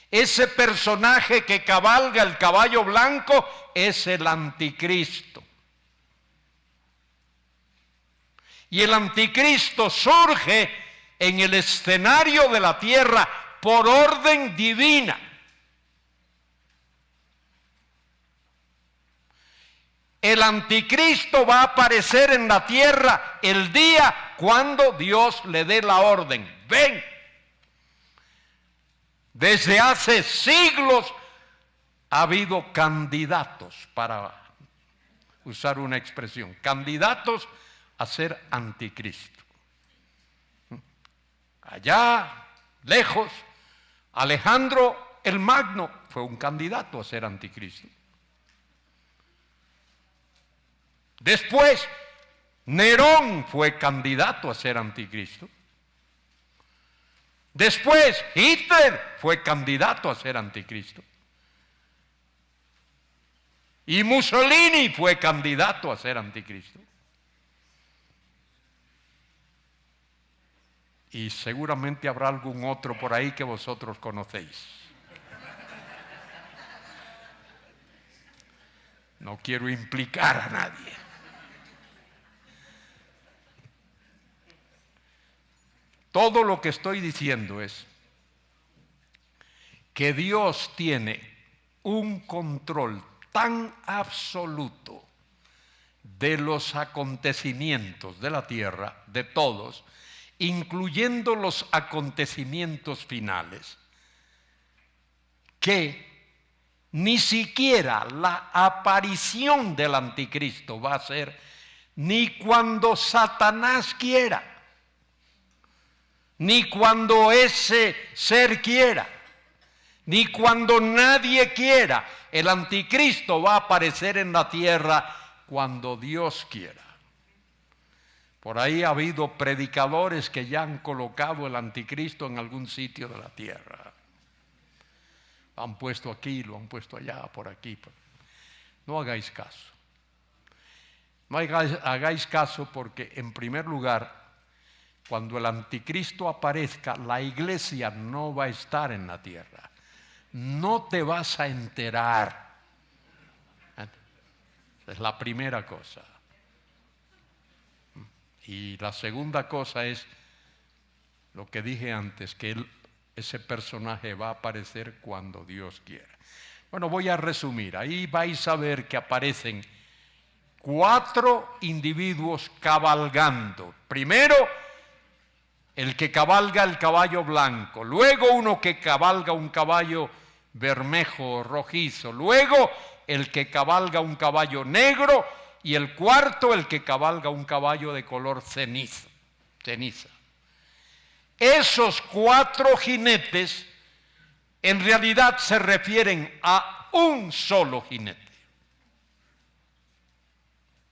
Ese personaje que cabalga el caballo blanco es el anticristo. Y el anticristo surge en el escenario de la tierra por orden divina. El anticristo va a aparecer en la tierra el día cuando Dios le dé la orden. Ven. Desde hace siglos ha habido candidatos, para usar una expresión, candidatos a ser anticristo. Allá, lejos, Alejandro el Magno fue un candidato a ser anticristo. Después, Nerón fue candidato a ser anticristo. Después, Hitler fue candidato a ser anticristo. Y Mussolini fue candidato a ser anticristo. Y seguramente habrá algún otro por ahí que vosotros conocéis. No quiero implicar a nadie. Todo lo que estoy diciendo es que Dios tiene un control tan absoluto de los acontecimientos de la tierra, de todos, incluyendo los acontecimientos finales, que ni siquiera la aparición del anticristo va a ser ni cuando Satanás quiera, ni cuando ese ser quiera, ni cuando nadie quiera. El anticristo va a aparecer en la tierra cuando Dios quiera. Por ahí ha habido predicadores que ya han colocado el anticristo en algún sitio de la tierra. Lo han puesto aquí, lo han puesto allá, por aquí. No hagáis caso. No hagáis caso porque, en primer lugar, cuando el anticristo aparezca, la iglesia no va a estar en la tierra. No te vas a enterar. Es la primera cosa. Y la segunda cosa es lo que dije antes, que ese personaje va a aparecer cuando Dios quiera. Bueno, voy a resumir. Ahí vais a ver que aparecen 4 individuos cabalgando. Primero, el que cabalga el caballo blanco, luego uno que cabalga un caballo bermejo o rojizo, luego el que cabalga un caballo negro y el cuarto el que cabalga un caballo de color ceniza. Esos 4 jinetes en realidad se refieren a un solo jinete.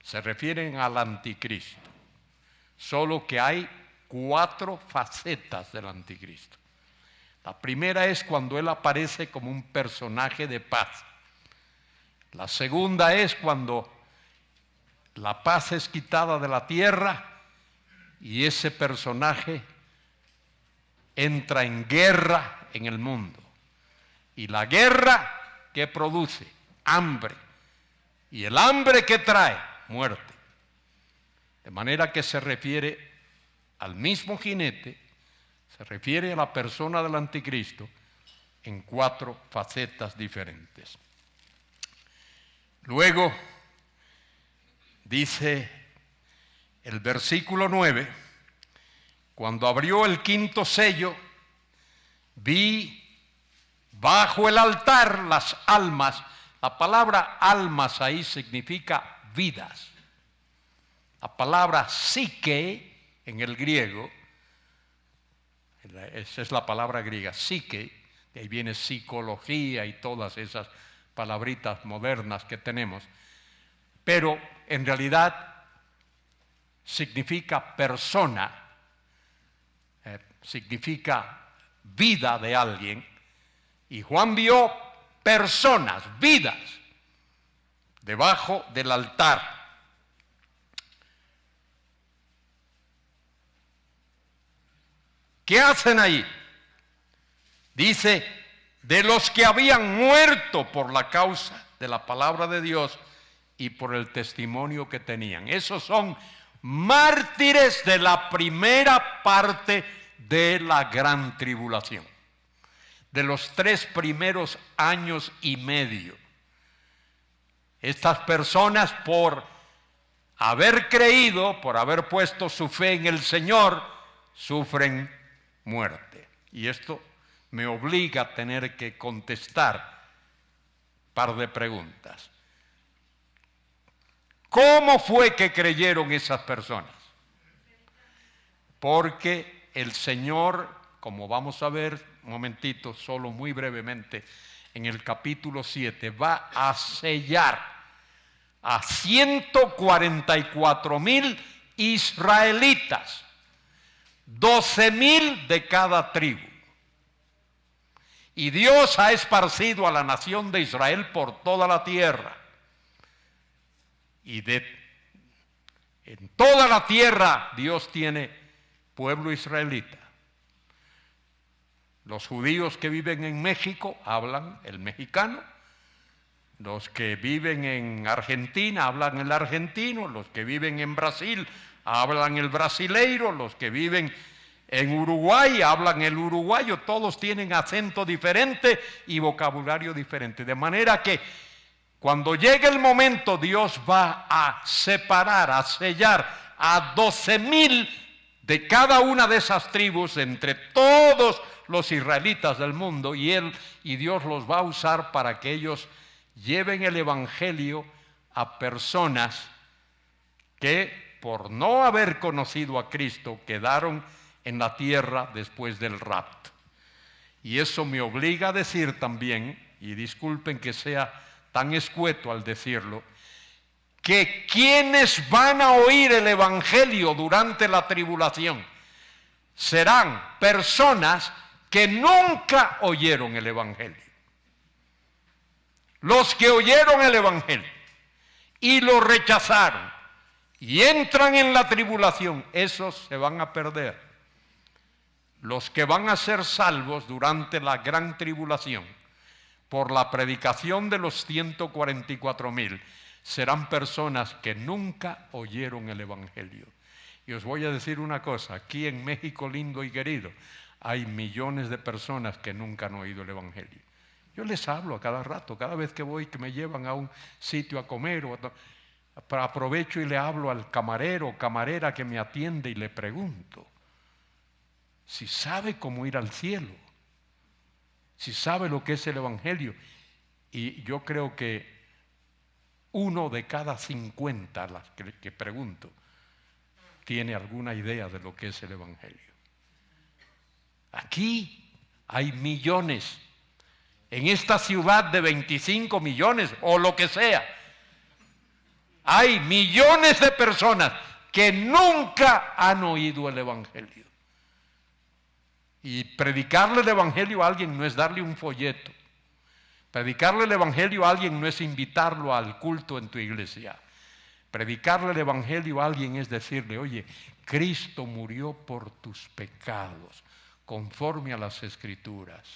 Se refieren al anticristo, solo que hay 4 facetas del anticristo. La primera es cuando él aparece como un personaje de paz. La segunda es cuando la paz es quitada de la tierra y ese personaje entra en guerra en el mundo. Y la guerra, ¿qué produce? Hambre. Y el hambre, ¿qué trae? Muerte. De manera que se refiere al mismo jinete, se refiere a la persona del anticristo en 4 facetas diferentes. Luego dice el versículo 9, cuando abrió el 5º sello, vi bajo el altar las almas. La palabra almas ahí significa vidas. La palabra psique en el griego, esa es la palabra griega, psique, de ahí viene psicología y todas esas palabritas modernas que tenemos, pero en realidad significa persona, significa vida de alguien, y Juan vio personas, vidas, debajo del altar. ¿Qué hacen ahí? Dice, de los que habían muerto por la causa de la palabra de Dios y por el testimonio que tenían. Esos son mártires de la primera parte de la gran tribulación. de los 3 primeros años y medio. Estas personas, por haber creído, por haber puesto su fe en el Señor, sufren muerte. Y esto me obliga a tener que contestar un par de preguntas. ¿Cómo fue que creyeron esas personas? Porque el Señor, como vamos a ver un momentito, solo muy brevemente, en el capítulo 7, va a sellar a 144,000 israelitas, 12,000 de cada tribu. Y Dios ha esparcido a la nación de Israel por toda la tierra. Y en toda la tierra Dios tiene pueblo israelita. Los judíos que viven en México hablan el mexicano. Los que viven en Argentina hablan el argentino. Los que viven en Brasil hablan el brasileiro. Los que viven en Uruguay hablan el uruguayo. Todos tienen acento diferente y vocabulario diferente. De manera que cuando llegue el momento, Dios va a separar, a sellar a 12,000 de cada una de esas tribus entre todos los israelitas del mundo, y Dios los va a usar para que ellos lleven el evangelio a personas que por no haber conocido a Cristo quedaron en la tierra después del rapto. Y eso me obliga a decir también, y disculpen que sea tan escueto al decirlo, que quienes van a oír el evangelio durante la tribulación serán personas que nunca oyeron el evangelio. Los que oyeron el evangelio y lo rechazaron y entran en la tribulación, esos se van a perder. Los que van a ser salvos durante la gran tribulación por la predicación de los 144,000 serán personas que nunca oyeron el evangelio. Y os voy a decir una cosa, aquí en México lindo y querido hay millones de personas que nunca han oído el evangelio. Yo les hablo a cada rato, cada vez que voy, que me llevan a un sitio a comer, aprovecho y le hablo al camarero o camarera que me atiende y le pregunto si sabe cómo ir al cielo, si sabe lo que es el evangelio. Y yo creo que 1 de cada 50 las que pregunto tiene alguna idea de lo que es el evangelio. Aquí hay millones, en esta ciudad de 25 millones o lo que sea, hay millones de personas que nunca han oído el evangelio. Y predicarle el evangelio a alguien no es darle un folleto. Predicarle el evangelio a alguien no es invitarlo al culto en tu iglesia. Predicarle el evangelio a alguien es decirle, oye, Cristo murió por tus pecados, conforme a las Escrituras,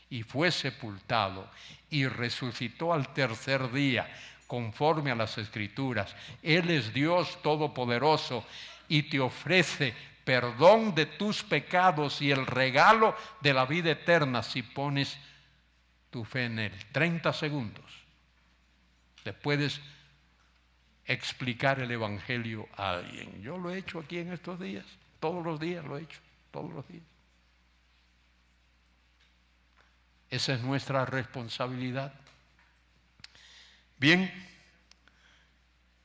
y fue sepultado y resucitó al tercer día, conforme a las Escrituras. Él es Dios Todopoderoso y te ofrece perdón de tus pecados y el regalo de la vida eterna si pones tu fe en Él. 30 segundos. Te puedes explicar el evangelio a alguien. Yo lo he hecho aquí en estos días. Todos los días lo he hecho. Todos los días. Esa es nuestra responsabilidad. Bien,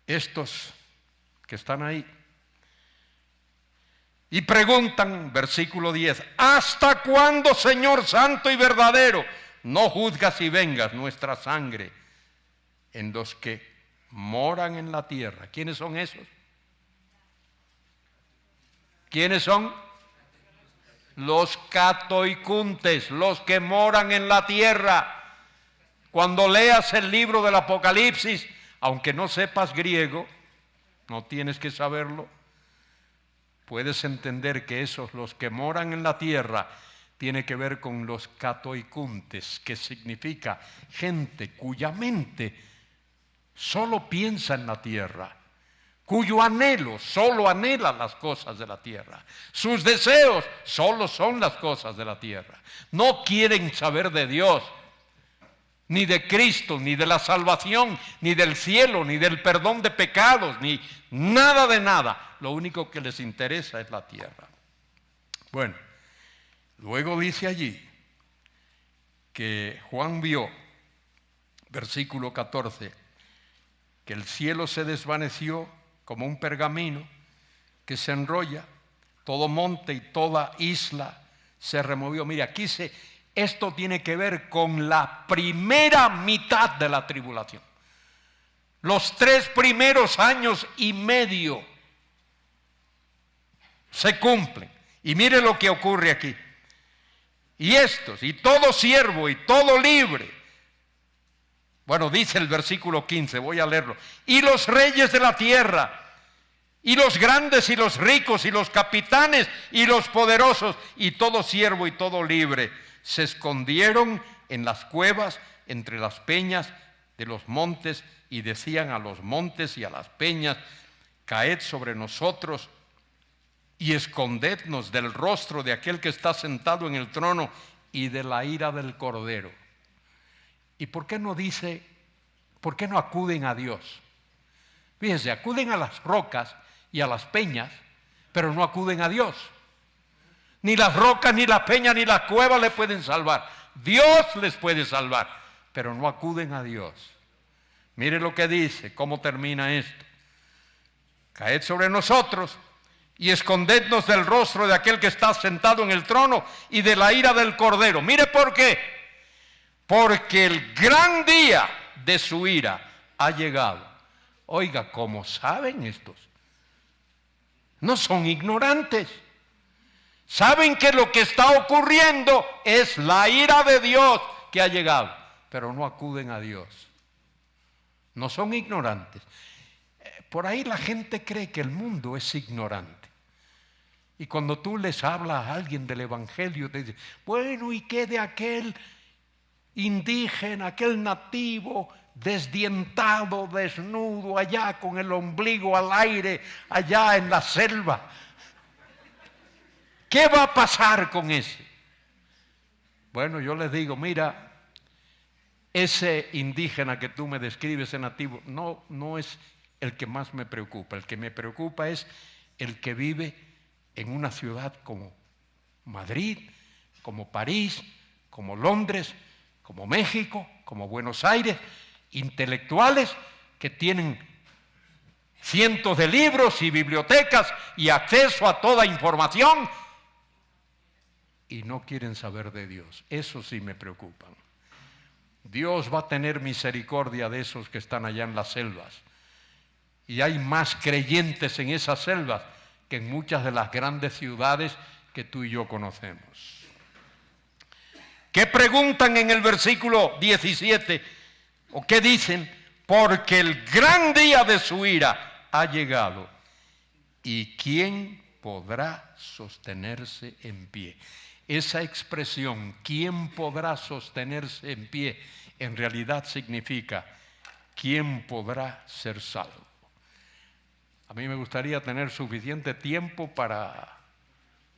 estos que están ahí y preguntan, versículo 10, ¿hasta cuándo, Señor santo y verdadero, no juzgas y vengas nuestra sangre en los que moran en la tierra? ¿Quiénes son esos? ¿Quiénes son? Los catoicuntes, los que moran en la tierra. Cuando leas el libro del Apocalipsis, aunque no sepas griego, no tienes que saberlo, puedes entender que esos, los que moran en la tierra, tiene que ver con los catoicuntes, que significa gente cuya mente solo piensa en la tierra, cuyo anhelo solo anhela las cosas de la tierra. Sus deseos solo son las cosas de la tierra. No quieren saber de Dios, ni de Cristo, ni de la salvación, ni del cielo, ni del perdón de pecados, ni nada de nada. Lo único que les interesa es la tierra. Bueno, luego dice allí que Juan vio, versículo 14, que el cielo se desvaneció como un pergamino que se enrolla, todo monte y toda isla se removió. Mira, aquí esto tiene que ver con la primera mitad de la tribulación. Los 3 primeros años y medio se cumplen. Y mire lo que ocurre aquí. Y estos, y todo siervo y todo libre. Bueno, dice el versículo 15, voy a leerlo. Y los reyes de la tierra, y los grandes y los ricos, y los capitanes y los poderosos, y todo siervo y todo libre, se escondieron en las cuevas, entre las peñas de los montes, y decían a los montes y a las peñas: caed sobre nosotros y escondednos del rostro de aquel que está sentado en el trono y de la ira del Cordero. ¿Y por qué no dice, por qué no acuden a Dios? Fíjense, acuden a las rocas y a las peñas, pero no acuden a Dios. Ni las rocas, ni la peña, ni la cueva le pueden salvar. Dios les puede salvar, pero no acuden a Dios. Mire lo que dice, cómo termina esto. Caed sobre nosotros y escondednos del rostro de aquel que está sentado en el trono y de la ira del Cordero. Mire por qué. Porque el gran día de su ira ha llegado. Oiga, ¿cómo saben estos? No son ignorantes. Saben que lo que está ocurriendo es la ira de Dios que ha llegado, pero no acuden a Dios. No son ignorantes. Por ahí la gente cree que el mundo es ignorante. Y cuando tú les hablas a alguien del evangelio, te dicen: bueno, ¿y qué de aquel indígena, aquel nativo desdientado, desnudo, allá con el ombligo al aire, allá en la selva? ¿Qué va a pasar con ese? Bueno, yo les digo: mira, ese indígena que tú me describes, ese nativo, no es el que más me preocupa. El que me preocupa es el que vive en una ciudad como Madrid, como París, como Londres, como México, como Buenos Aires, intelectuales que tienen cientos de libros y bibliotecas y acceso a toda información y no quieren saber de Dios. Eso sí me preocupa. Dios va a tener misericordia de esos que están allá en las selvas. Y hay más creyentes en esas selvas que en muchas de las grandes ciudades que tú y yo conocemos. ¿Qué preguntan en el versículo 17? ¿O qué dicen? Porque el gran día de su ira ha llegado. ¿Y quién podrá sostenerse en pie? Esa expresión, ¿quién podrá sostenerse en pie?, en realidad significa: ¿quién podrá ser salvo? A mí me gustaría tener suficiente tiempo para...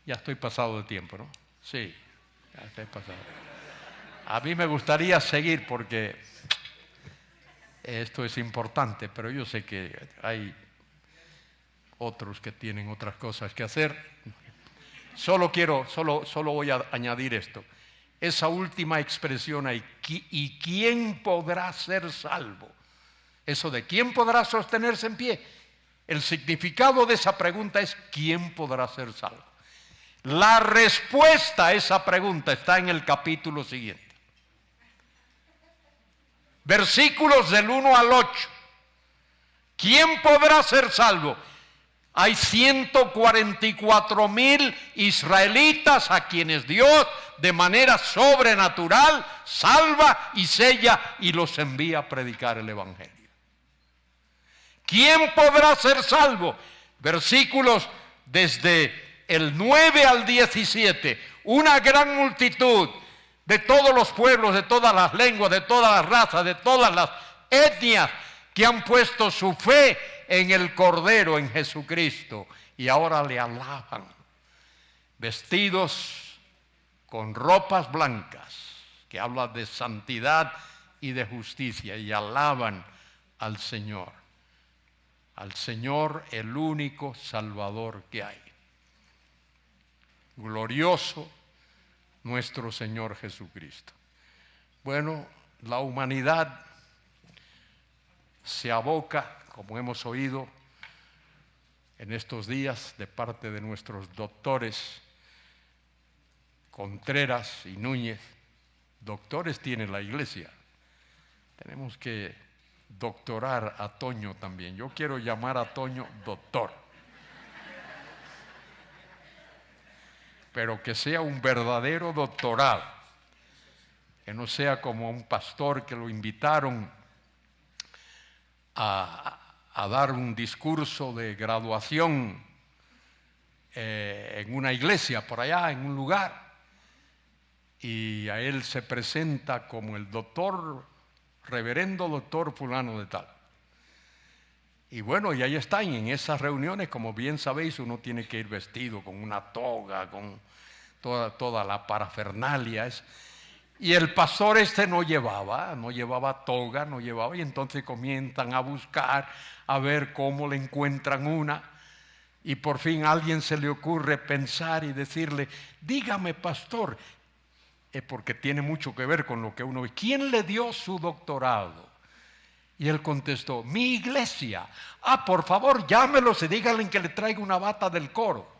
Ya estoy pasado de tiempo, ¿no? Sí, ya estoy pasado. A mí me gustaría seguir porque esto es importante, pero yo sé que hay otros que tienen otras cosas que hacer. Solo voy a añadir esto. Esa última expresión ahí, ¿y quién podrá ser salvo? Eso de ¿quién podrá sostenerse en pie? El significado de esa pregunta es ¿quién podrá ser salvo? La respuesta a esa pregunta está en el capítulo siguiente. Versículos del 1 al 8. ¿Quién podrá ser salvo? Hay 144,000 israelitas a quienes Dios de manera sobrenatural salva y sella y los envía a predicar el evangelio. ¿Quién podrá ser salvo? Versículos desde el 9 al 17. Una gran multitud de todos los pueblos, de todas las lenguas, de todas las razas, de todas las etnias que han puesto su fe en el Cordero, en Jesucristo, y ahora le alaban, vestidos con ropas blancas, que habla de santidad y de justicia, y alaban al Señor el único Salvador que hay. Glorioso nuestro Señor Jesucristo. Bueno, la humanidad se aboca, como hemos oído en estos días de parte de nuestros doctores Contreras y Núñez. Doctores tiene la iglesia. Tenemos que doctorar a Toño también. Yo quiero llamar a Toño doctor, pero que sea un verdadero doctorado, que no sea como un pastor que lo invitaron a dar un discurso de graduación en una iglesia por allá, en un lugar, y a él se presenta como el doctor, reverendo doctor fulano de tal. Y bueno, y ahí está, y en esas reuniones, como bien sabéis, uno tiene que ir vestido con una toga, con toda la parafernalia. Y el pastor no llevaba toga, no llevaba, y entonces comienzan a buscar, a ver cómo le encuentran una, y por fin a alguien se le ocurre pensar y decirle: dígame, pastor, porque tiene mucho que ver con lo que uno ve, ¿quién le dio su doctorado? Y él contestó: mi iglesia. Por favor, llámelos y díganle que le traiga una bata del coro.